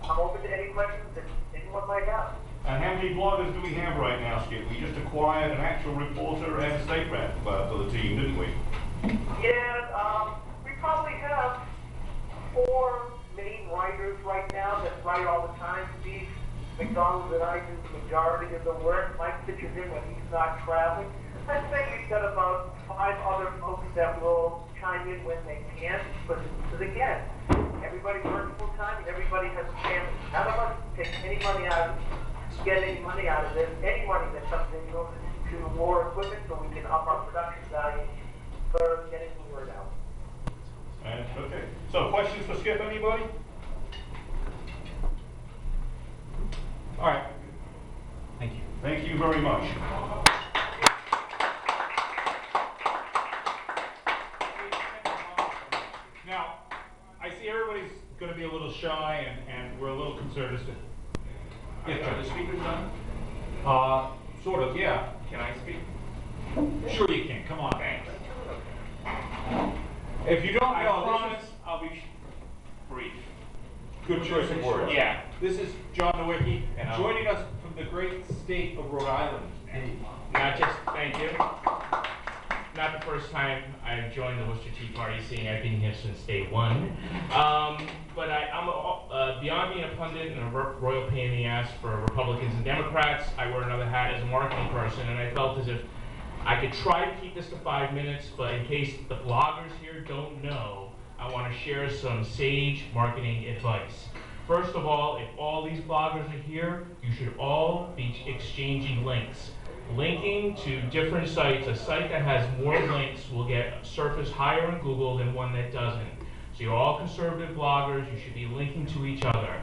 Speaker 8: I'm open to any questions that anyone might have.
Speaker 2: And how many bloggers do we have right now, Skip? We just acquired an actual reporter and a state rep for the team, didn't we?
Speaker 8: Yeah, we probably have 4 main writers right now that write all the time. Steve McDonald and I do the majority of the work. Mike pitches in when he's not traveling. I'd say we've got about 5 other folks that will chime in when they can. But again, everybody works full time and everybody has a family. None of us take any money out of get any money out of this. Any money that comes in goes into more equipment so we can up our production value for getting the word out.
Speaker 2: Okay. So questions for Skip, anybody? All right.
Speaker 12: Thank you.
Speaker 2: Thank you very much.
Speaker 12: Now, I see everybody's going to be a little shy and we're a little concerned as to...
Speaker 4: Are the speakers on?
Speaker 12: Sort of, yeah.
Speaker 13: Can I speak?
Speaker 12: Sure you can, come on.
Speaker 13: Thanks.
Speaker 12: If you don't
Speaker 13: I
Speaker 12: know,
Speaker 13: promise I'll be brief.
Speaker 12: good choice of words.
Speaker 13: Yeah.
Speaker 12: This is John Nowicki,
Speaker 13: And I'm-
Speaker 12: joining us from the great state of Rhode Island.
Speaker 13: Not just, thank you. Not the first time I've joined the Worcester Tea Party scene. I've been here since day one. But I'm beyond being a pundit and a royal pain in the ass for Republicans and Democrats, I wear another hat as a marketing person, and I felt as if I could try to keep this to 5 minutes, but in case the bloggers here don't know, I want to share some sage marketing advice. First of all, if all these bloggers are here, you should all be exchanging links. Linking to different sites. A site that has more links will get surface higher in Google than one that doesn't. So you're all conservative bloggers, you should be linking to each other.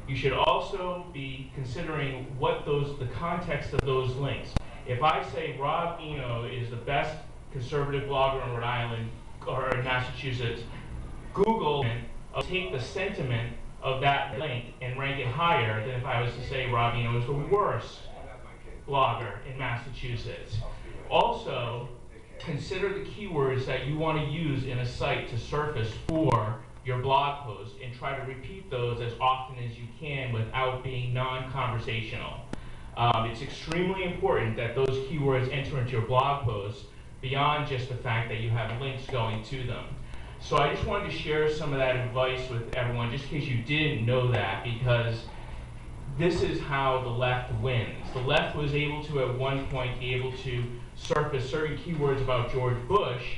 Speaker 13: You should also be considering what the context of those links. If I say Rob Eno is the best conservative blogger in Rhode Island or in Massachusetts, Google will take the sentiment of that link and rank it higher than if I was to say Rob Eno is the worst blogger in Massachusetts. Also, consider the keywords that you want to use in a site to surface for your blog post and try to repeat those as often as you can without being non-conversational. It's extremely important that those keywords enter into your blog post beyond just the fact that you have links going to them. So I just wanted to share some of that advice with everyone, just in case you didn't know that, because this is how the left wins. The left was able to, at one point, be able to surface certain keywords about George Bush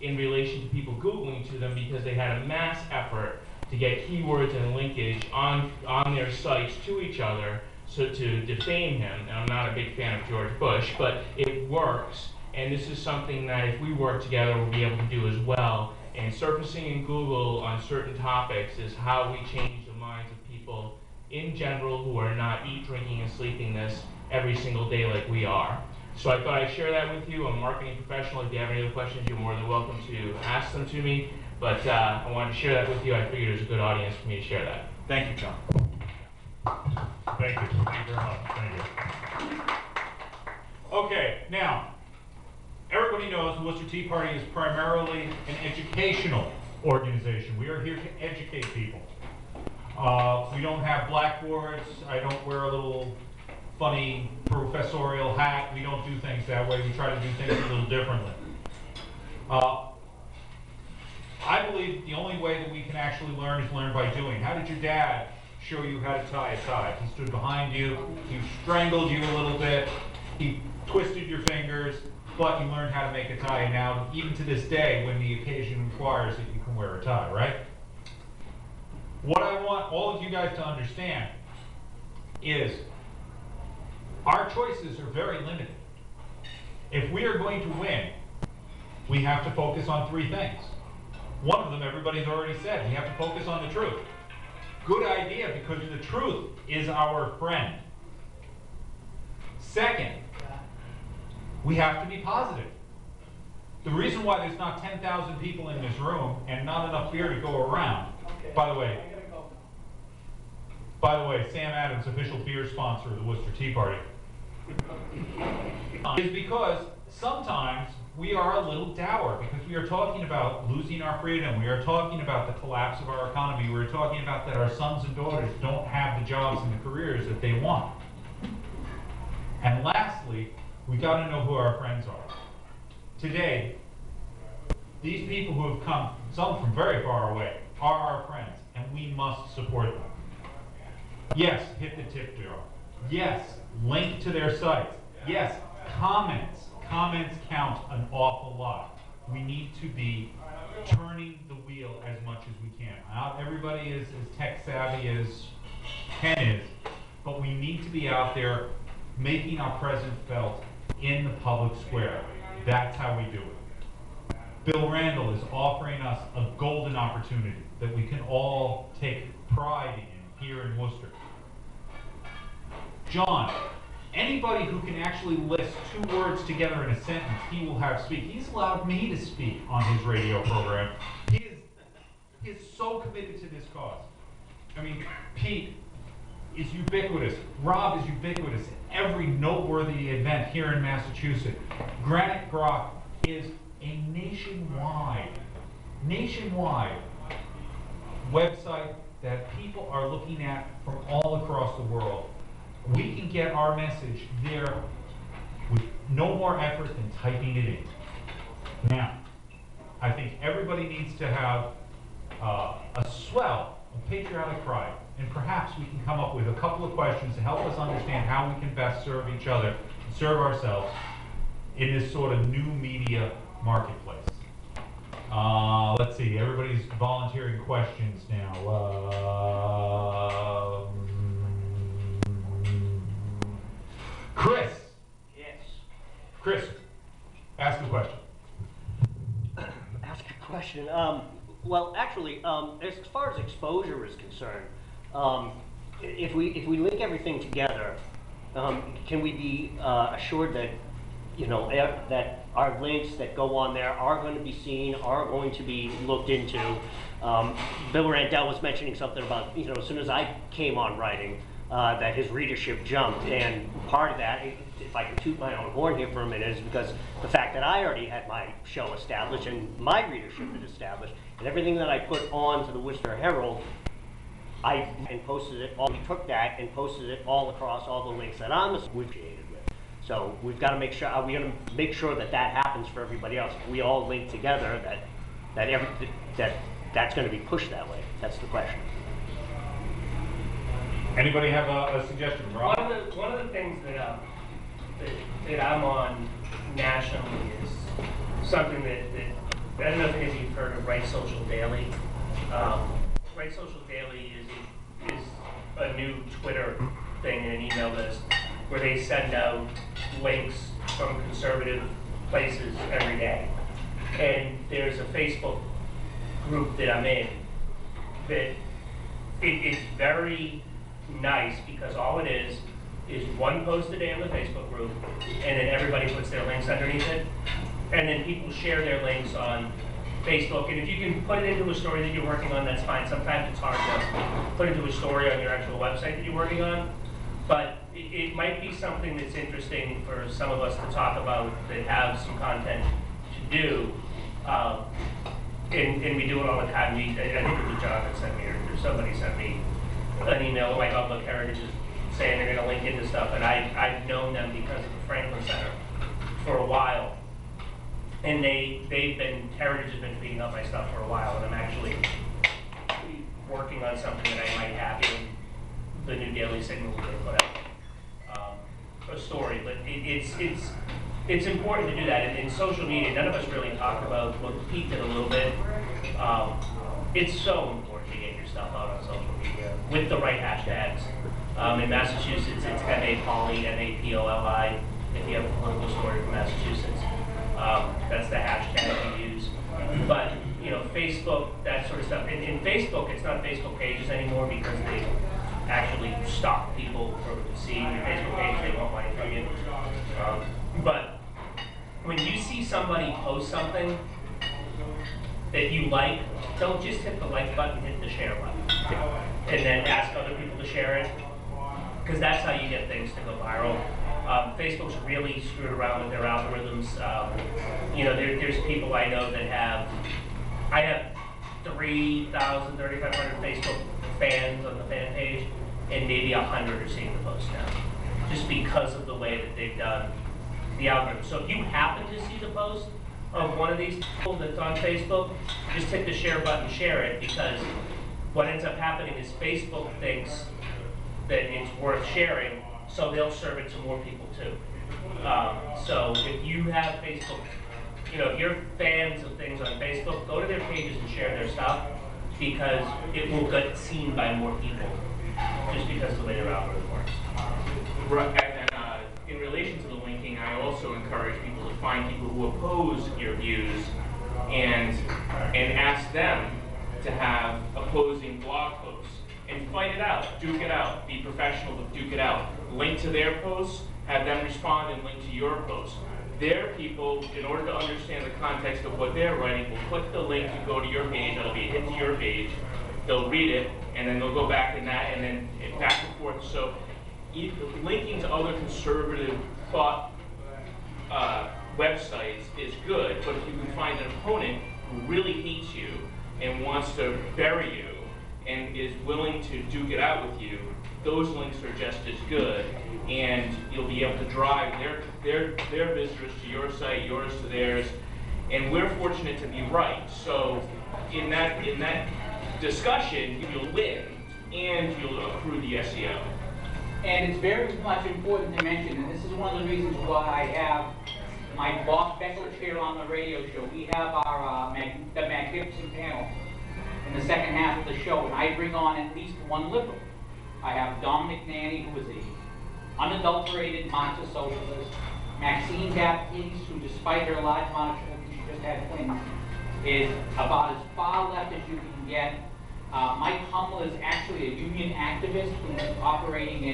Speaker 13: in relation to people Googling to them because they had a mass effort to get keywords and linkage on their sites to each other so to defame him. And I'm not a big fan of George Bush, but it works. And this is something that if we work together, we'll be able to do as well. And surfacing in Google on certain topics is how we change the minds of people in general who are not drinking, and sleeping this every single day like we are. So I thought I'd share that with you. I'm a marketing professional. If you have any other questions, you're more than welcome to ask them to me. But I wanted to share that with you. I figured it was a good audience for me to share that.
Speaker 12: Thank you, John.
Speaker 5: Thank you. Thank you very much. Thank you.
Speaker 12: Okay, now, everybody knows the Worcester Tea Party is primarily an educational organization. We are here to educate people. We don't have blackboards. I don't wear a little funny professorial hat. We don't do things that way. We try to do things a little differently. I believe the only way that we can actually learn is learn by doing. How did your dad show you how to tie a tie? He stood behind you, he strangled you a little bit, he twisted your fingers, but you learned how to make a tie. And now, even to this day, when the occasion requires it, you can wear a tie, right? What I want all of you guys to understand is our choices are very limited. If we are going to win, we have to focus on 3 things. One of them everybody's already said. We have to focus on the truth. Good idea, because the truth is our friend. Second, we have to be positive. The reason why there's not 10,000 people in this room and not enough beer to go around, by the way, Sam Adams, official beer sponsor of the Worcester Tea Party, is because sometimes we are a little dour because we are talking about losing our freedom. We are talking about the collapse of our economy. We are talking about that our sons and daughters don't have the jobs and the careers that they want. And lastly, we got to know who our friends are. Today, these people who have come, some from very far away, are our friends, and we must support them. Yes, hit the tip jar. Yes, link to their sites. Yes, comments. Comments count an awful lot. We need to be turning the wheel as much as we can. Not everybody is as tech savvy as Ken is, but we need to be out there making our presence felt in the public square. That's how we do it. Bill Randall is offering us a golden opportunity that we can all take pride in here in Worcester. John, anybody who can actually list 2 words together in a sentence, he will have speak. He's allowed me to speak on his radio program. He is so committed to this cause. I mean, Pete is ubiquitous. Rob is ubiquitous at every noteworthy event here in Massachusetts. Granite Grok is a nationwide website that people are looking at from all across the world. We can get our message there with no more effort than typing it in. Now, I think everybody needs to have a swell of patriotic pride, and perhaps we can come up with a couple of questions to help us understand how we can best serve each other and serve ourselves in this sort of new media marketplace. Let's see, everybody's volunteering questions now. Chris.
Speaker 14: Yes.
Speaker 12: Chris, ask a question.
Speaker 14: Ask a question. Well, actually, as far as exposure is concerned, if we link everything together, can we be assured that that our links that go on there are going to be seen, are going to be looked into? Bill Randell was mentioning something about as soon as I came on writing, that his readership jumped, and part of that, if I can toot my own horn here for a minute, is because the fact that I already had my show established and my readership is established, and everything that I put on to the Worcester Herald, and posted it all. We took that and posted it all across all the links that I'm associated with. So we've got to make sure that that happens for everybody else. We all link together, that's going to be pushed that way. That's the question.
Speaker 12: Anybody have a suggestion, Rob?
Speaker 10: One of the things that I'm on nationally is something that I don't know if any of you've heard of Right Social Daily. Right Social Daily is a new Twitter thing and an email list where they send out links from conservative places every day. And there's a Facebook group that I'm in that it is very nice, because all it is one post a day on the Facebook group, and then everybody puts their links underneath it, and then people share their links on Facebook. And if you can put it into a story that you're working on, that's fine. Sometimes it's hard to put into a story on your actual website that you're working on, but it might be something that's interesting for some of us to talk about that have some content to do. And we do it all the time. I think it was John that sent me, or somebody sent me an email like Public Heritage saying they're going to link into stuff, and I've known them because of the Franklin Center for a while, and Heritage has been feeding up my stuff for a while, and I'm actually working on something that I might have in the new Daily Signal we're going to put out, a story, but it's important to do that. And in social media, none of us really talk about, well, Pete did a little bit. It's so important to get your stuff out on social media with the right hashtags. In Massachusetts, it's MAPOLI, M-A-P-O-L-I, if you have a political story from Massachusetts. That's the hashtag you use. But, Facebook, that sort of stuff. In Facebook, it's not Facebook pages anymore because they actually stop people from seeing your Facebook page. They won't money from you. But when you see somebody post something that you like, don't just hit the like button, hit the share button. And then ask other people to share it, because that's how you get things to go viral. Facebook's really screwed around with their algorithms. There's people I know that have 3,000, 3,500 Facebook fans on the fan page, and maybe 100 are seeing the post now, just because of the way that they've done the algorithm. So if you happen to see the post of one of these people that's on Facebook, just hit the share button, share it, because what ends up happening is Facebook thinks that it's worth sharing, so they'll serve it to more people too. So if you have Facebook, if you're fans of things on Facebook, go to their pages and share their stuff, because it will get seen by more people, just because of the way their algorithm works.
Speaker 13: Right, and in relation to the linking, I also encourage people to find people who oppose your views and ask them to have opposing blog posts and fight it out, duke it out, be professional but duke it out. Link to their posts, have them respond and link to your posts. Their people, in order to understand the context of what they're writing, will click the link to go to your page. It'll be a hit to your page. They'll read it, and then they'll go back in that, and then back and forth. So linking to other conservative thought websites is good, but if you can find an opponent who really hates you and wants to bury you and is willing to duke it out with you, those links are just as good, and you'll be able to drive their visitors to your site, yours to theirs, and we're fortunate to be right. So in that discussion, you'll win and you'll accrue the SEO.
Speaker 7: And it's very much important to mention, and this is one of the reasons why I have my boss Beckler here on the radio show. We have our the Magnificent panel in the second half of the show, and I bring on at least one liberal. I have Dominic Nanny, who is a unadulterated Marxist socialist. Maxine Baptiste, who despite her large amount of children, she just had twins, is about as far left as you can get. Mike Hummel is actually a union activist who's operating in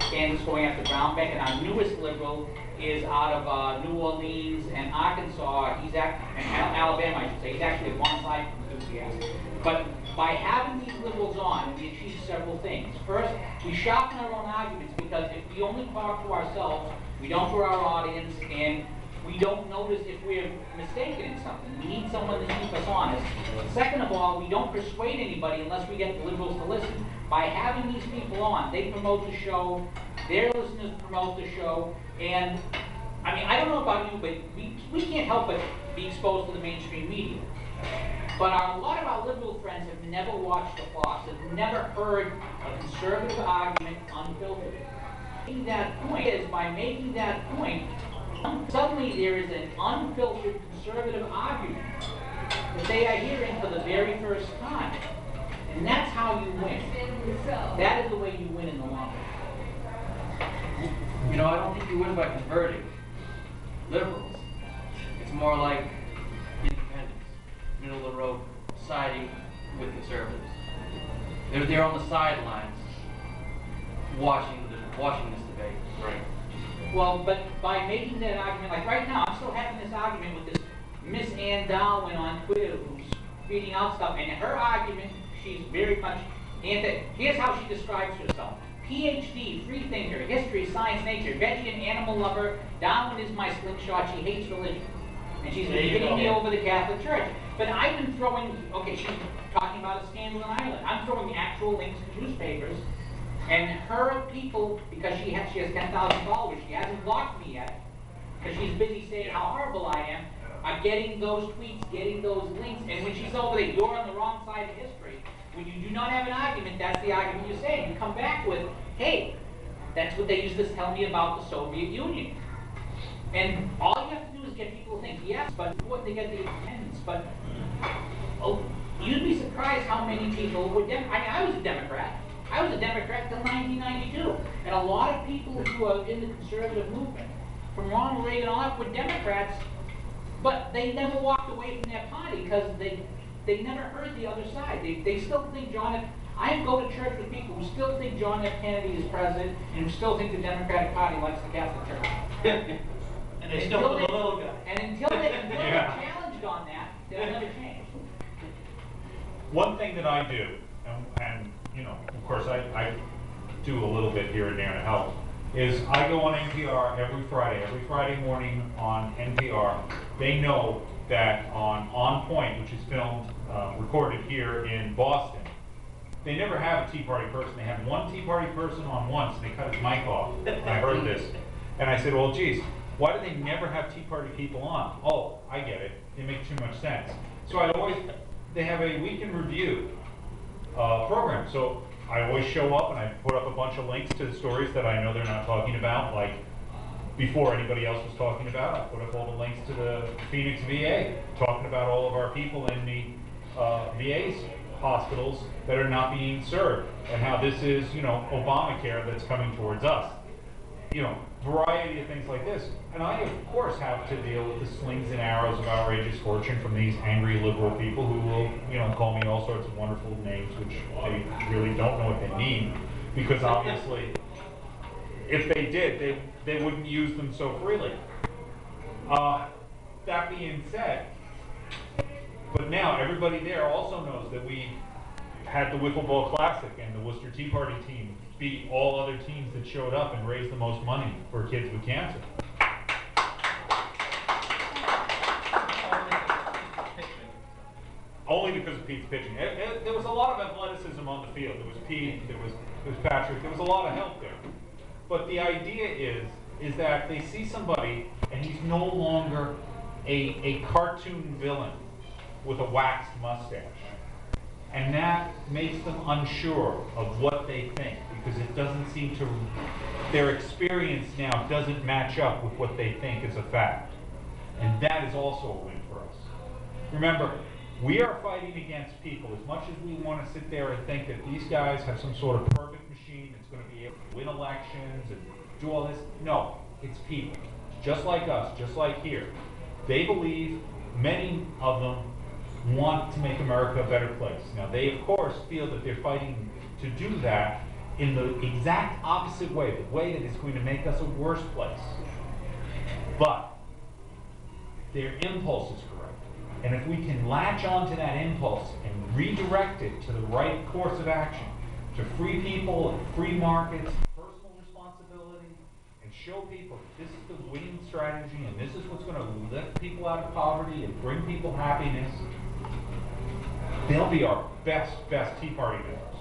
Speaker 7: Kansas going after Brownback, and our newest liberal is out of New Orleans and Arkansas. He's Alabama, I should say. He's actually a one-side enthusiast. But by having these liberals on, we achieve several things. First, we sharpen our own arguments, because if we only talk to ourselves, we don't to our audience, and we don't notice if we're mistaken in something. We need someone to keep us honest. Second of all, we don't persuade anybody unless we get the liberals to listen. By having these people on, they promote the show, their listeners promote the show, and I mean, I don't know about you, but we can't help but be exposed to the mainstream media. But a lot of our liberal friends have never watched the Fox, have never heard a conservative argument unfiltered. That point is, by making that point, suddenly there is an unfiltered conservative argument that they are hearing for the very first time. And that's how you win. That is the way you win in the long run.
Speaker 15: You know, I don't think you win by converting liberals. It's more like independents, middle of the road, siding with conservatives. They're on the sidelines watching this debate.
Speaker 13: Right.
Speaker 7: Well, but by making that argument, like right now, I'm still having this argument with this Miss Ann Darwin on Twitter who's reading out stuff, and her argument, she's very much anti. Here's how she describes herself. PhD, free thinker, history, science, nature, vegetarian, animal lover, Darwin is my slingshot, she hates religion. And she's been hitting me over the Catholic Church. But I've been throwing, okay, she's talking about a scandal in Ireland. I'm throwing actual links to newspapers. And her people, because she has 10,000 followers, she hasn't blocked me yet, because she's busy saying how horrible I am, are getting those tweets, getting those links, and when she's over there, you're on the wrong side of history. When you do not have an argument, that's the argument you're saying. You come back with, hey, that's what they used to tell me about the Soviet Union. And all you have to do is get people to think, yes, but it's important to get the independence. But you'd be surprised how many people were I was a Democrat. I was a Democrat until 1992. And a lot of people who are in the conservative movement, from Ronald Reagan on up, were Democrats, but they never walked away from their party because they never heard the other side. They still think I go to church with people who still think John F. Kennedy is president and who still think the Democratic Party likes the Catholic Church.
Speaker 15: And they still put the little guy.
Speaker 7: And until they're challenged on that, they'll never change.
Speaker 12: One thing that I do, and you know, of course I do a little bit here and there to help, is I go on NPR every Friday morning on NPR. They know that on Point, which is filmed, recorded here in Boston, they never have a Tea Party person. They have one Tea Party person on once, and they cut his mic off. And I heard this. And I said, well, geez, why do they never have Tea Party people on? Oh, I get it. It makes too much sense. So they have a weekend review program. So I always show up and I put up a bunch of links to the stories that I know they're not talking about, like before anybody else was talking about. I put up all the links to the Phoenix VA, talking about all of our people in the VA's hospitals that are not being served, and how this is, you know, Obamacare that's coming towards us. You know, variety of things like this. And I, of course, have to deal with the slings and arrows of outrageous fortune from these angry liberal people who will, you know, call me all sorts of wonderful names, which they really don't know what they mean, because obviously, if they did, they wouldn't use them so freely. That being said, but now everybody there also knows that we had the Wiffle Ball Classic, and the Worcester Tea Party team beat all other teams that showed up and raised the most money for kids with cancer. Only because of Pete's pitching. There was a lot of athleticism on the field. There was Pete, there was Patrick, there was a lot of help there. But the idea is that they see somebody and he's no longer a cartoon villain with a waxed mustache. And that makes them unsure of what they think, because it doesn't seem to, their experience now doesn't match up with what they think is a fact. And that is also a win for us. Remember, we are fighting against people. As much as we want to sit there and think that these guys have some sort of perfect machine that's going to be able to win elections and do all this, no, it's people. Just like us, just like here. They believe, many of them want to make America a better place. Now, they, of course, feel that they're fighting to do that in the exact opposite way, the way that is going to make us a worse place. But their impulse is correct. And if we can latch on to that impulse and redirect it to the right course of action, to free people and free markets, personal responsibility, and show people that this is the winning strategy and this is what's going to lift people out of poverty and bring people happiness, they'll be our best Tea Party members.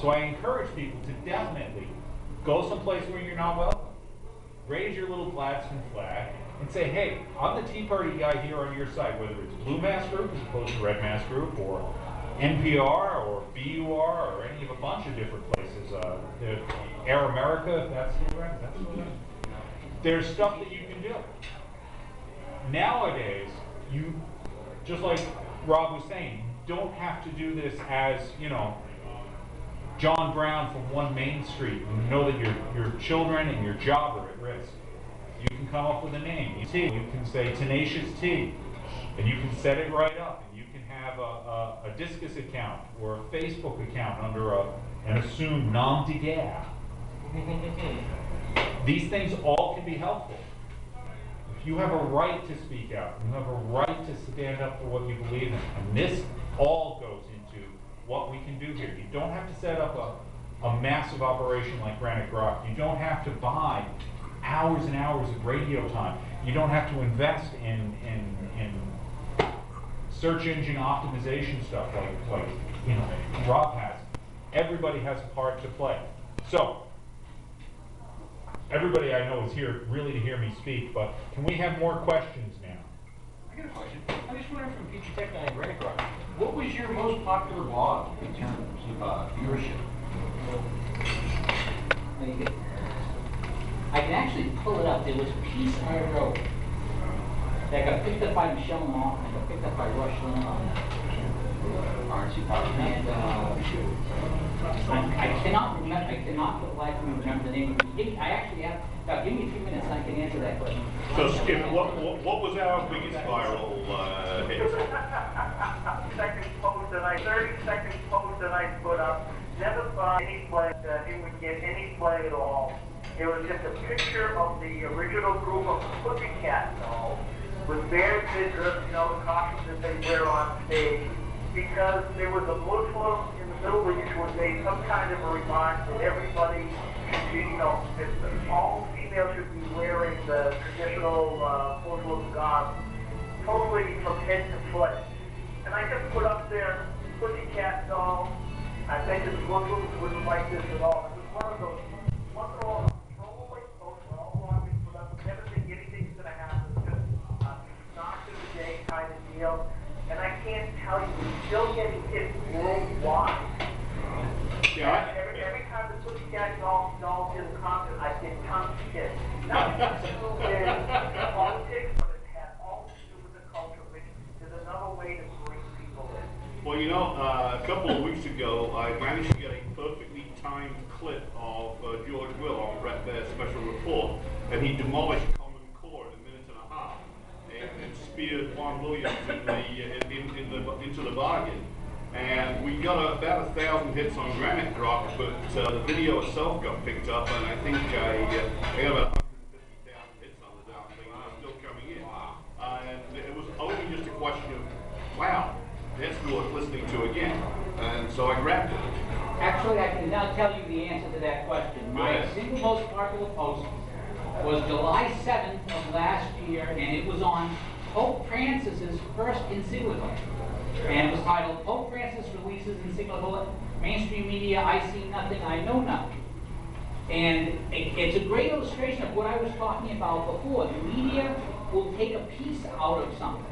Speaker 12: So I encourage people to definitely go someplace where you're not welcome. Raise your little Gladstone flag and say, hey, I'm the Tea Party guy here on your side, whether it's Blue Mass Group as opposed to Red Mass Group, or NPR, or BUR, or any of a bunch of different places. Air America, if that's still around. There's stuff that you can do. Nowadays, you, just like Rob was saying, don't have to do this as, you know, John Brown from 1 Main Street. You know that your children and your job are at risk. You can come up with a name. You can say Tenacious Tea, and you can set it right up. And you can have a Discus account or a Facebook account under an assumed nom de guerre. These things all can be helpful. If you have a right to speak out, you have a right to stand up for what you believe in, and this all goes into what we can do here. You don't have to set up a massive operation like Granite Rock. You don't have to buy hours and hours of radio time. You don't have to invest in search engine optimization stuff like you know Rob has. Everybody has a part to play. So everybody I know is here really to hear me speak, but can we have more questions now?
Speaker 16: I got a question. I'm just wondering from Future Tech Guy and Granite Rock, what was your most popular blog in terms of viewership?
Speaker 7: I can actually pull it up. There was a piece I wrote that got picked up by Michelle Moss and got picked up by Rush Limbaugh. And I cannot remember. I cannot for the life of me remember the name of it. I actually have. Now, give me a few minutes and I can answer that question.
Speaker 2: So, Skip, what was our biggest viral hit?
Speaker 8: 30-second post that I 30-second post that I put up. Never thought any play that it would get any play at all. It was just a picture of the original group of Pussycat dolls with bare midriff, you know, the costumes that they wear on stage, because there was a Muslim in the Middle East who had made some kind of a remark that everybody should be, you know, all females should be wearing the traditional Muslim garb, totally from head to foot. And I just put up there, Pussycat doll. I think the Muslims wouldn't like this at all. It was one of those, once in a while, throwaway posts where all along we put up, never think anything's going to happen, just knock of the day kind of deal. And I can't tell you, we're still getting hit worldwide. Yeah. Every time the Pussycat doll is a concert, I get tons of hits. Nothing to do with politics, but it has all to do with the culture, which is another way to bring people in.
Speaker 2: Well, you know, a couple of weeks ago, I managed to get a perfectly timed clip of George Will on Brett Baer's special report, and he demolished Common Core in a minute and a half, and speared Juan Williams into the bargain. And we got about 1,000 hits on Granite Rock, but the video itself got picked up, and I think I got about 150,000 hits on the damn thing, and it's still coming in. And it was only just a question of, wow, that's worth listening to again. And so I grabbed it.
Speaker 7: can now tell you the answer to that question. My single most popular post was July 7th of last year, and it was on Pope Francis's first encyclical. And it was titled, Pope Francis Releases Encyclical, Mainstream Media, I See Nothing, I Know Nothing. And it's a great illustration of what I was talking about before. The media will take a piece out of something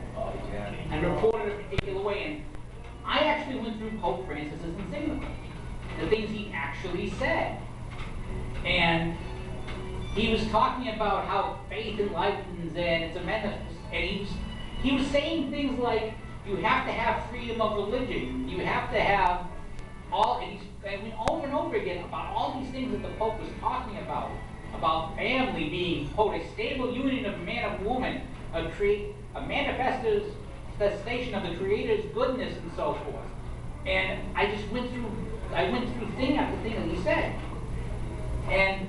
Speaker 7: and report it a particular way. And I actually went through Pope Francis's encyclical, the things he actually said. And he was talking about how faith enlightens and it's a metaphor. And he was saying things like, you have to have freedom of religion. You have to have all, and went over and over again about all these things that the Pope was talking about family being, quote, a stable union of man and woman, a manifestation of the Creator's goodness and so forth. And I just went through thing after thing that he said. And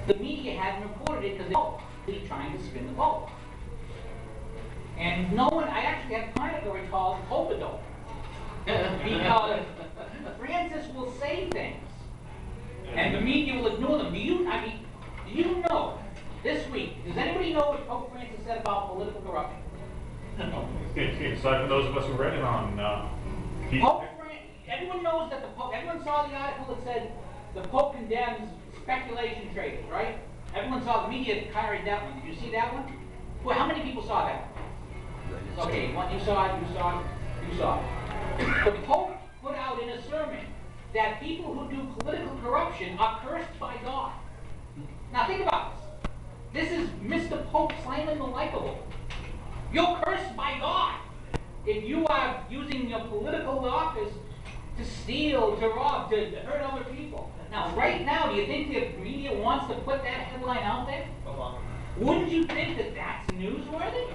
Speaker 7: the media hadn't reported it because they were trying to spin the Pope. And no one, I actually have category called Pope-a-dope. Because Francis will say things, and the media will ignore them. Do you know, this week, does anybody know what Pope Francis said about political corruption?
Speaker 12: Aside from those of us who read it on...
Speaker 7: everyone knows that the Pope, everyone saw the article that said the Pope condemns speculation traders, right? Everyone saw, the media carried that one. Did you see that one? Well, how many people saw that? Okay, you saw it. The Pope put out in a sermon that people who do political corruption are cursed by God. Now think about this. This is Mr. Pope Simon the Likeable. You're cursed by God if you are using your political office to steal, to rob, to hurt other people. Now, right now, do you think the media wants to put that headline out there? Wouldn't you think that that's newsworthy?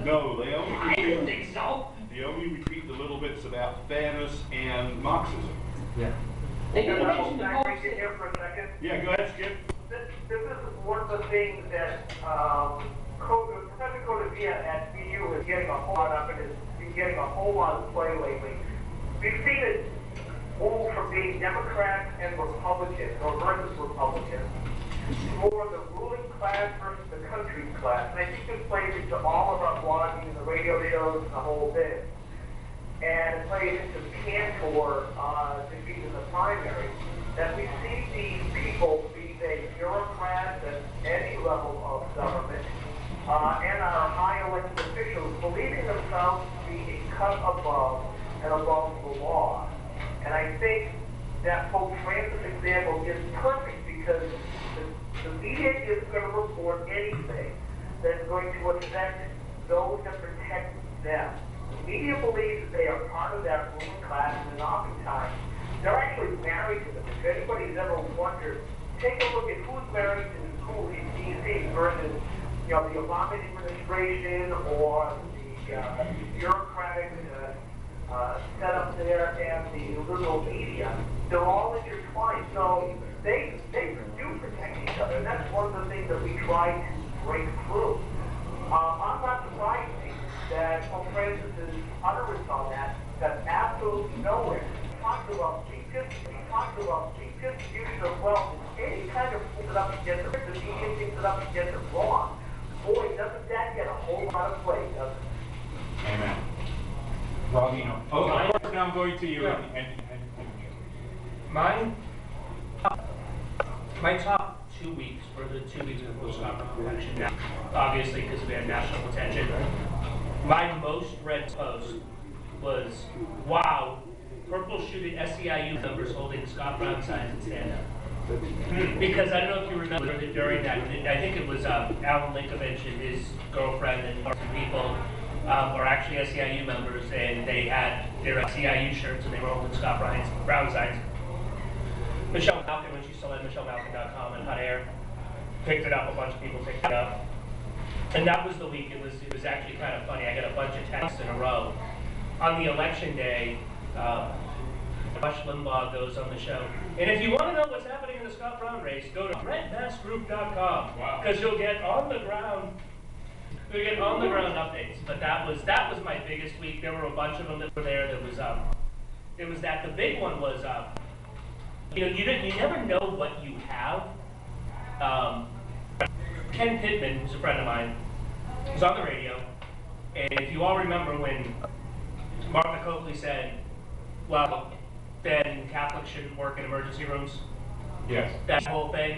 Speaker 2: No, they only
Speaker 7: I didn't think so.
Speaker 2: They only repeat the little bits about fairness and Marxism.
Speaker 8: Yeah.
Speaker 7: They didn't mention the Pope.
Speaker 8: Here for a second.
Speaker 2: Yeah, go ahead, Skip.
Speaker 8: This is one of the things that Professor Codavia at BU is getting a whole lot of, and has been getting a whole lot of play lately. We've seen it move from being Democrats and Republicans, or versus Republicans, more the ruling class versus the country class. And I think this plays into all of our blogging and the radio shows and the whole bit. And it plays into Cantor defeat in the primary. That we see these people, be they bureaucrats at any level of government, and our high elected officials, believing themselves to be a cut above and above the law. And I think that Pope Francis example is perfect because the media isn't going to report anything that's going to affect those that protect them. The media believes that they are part of that ruling class, and oftentimes they're actually married to them. If anybody's ever wondered, take a look at who's married to who in D.C. versus, the Obama administration or the bureaucratic setup there and the liberal media. They're all intertwined. So they do protect each other. And that's one of the things that we try to break through. I'm not surprised that Pope Francis's utterance on that absolutely nowhere. He talks about the distribution of wealth. Any kind of pulls it up and gets it. The media picks it up and gets it wrong. Boy, doesn't that get a whole lot of play, doesn't it?
Speaker 12: Amen. Well, of course, now I'm going to you.
Speaker 10: Yeah. My top 2 weeks were the 2 weeks of the post-conference election. Now, obviously, because we had national attention. My most read post was, wow, purple shooting SEIU members holding Scott Brown signs and stand up. Because I don't know if you remember that during that, I think it was Alan Linkovich and his girlfriend and some people were actually SEIU members, and they had their SEIU shirts and they were holding Scott Brown signs. Michelle Malkin, when she still had MichelleMalkin.com and Hot Air, picked it up. A bunch of people picked it up, and that was the week. It was actually kind of funny. I got a bunch of texts in a row on the election day. Rush Limbaugh goes on the show, and if you want to know what's happening in the Scott Brown race, go to redmassgroup.com because you'll get on the ground. You'll get on the ground updates. But that was my biggest week. There were a bunch of them that were there. There was it was that the big one was, you never know what you have. Ken Pittman, who's a friend of mine, was on the radio, and if you all remember when Martha Coakley said, well, then Catholics shouldn't work in emergency rooms.
Speaker 13: Yes.
Speaker 10: That whole thing.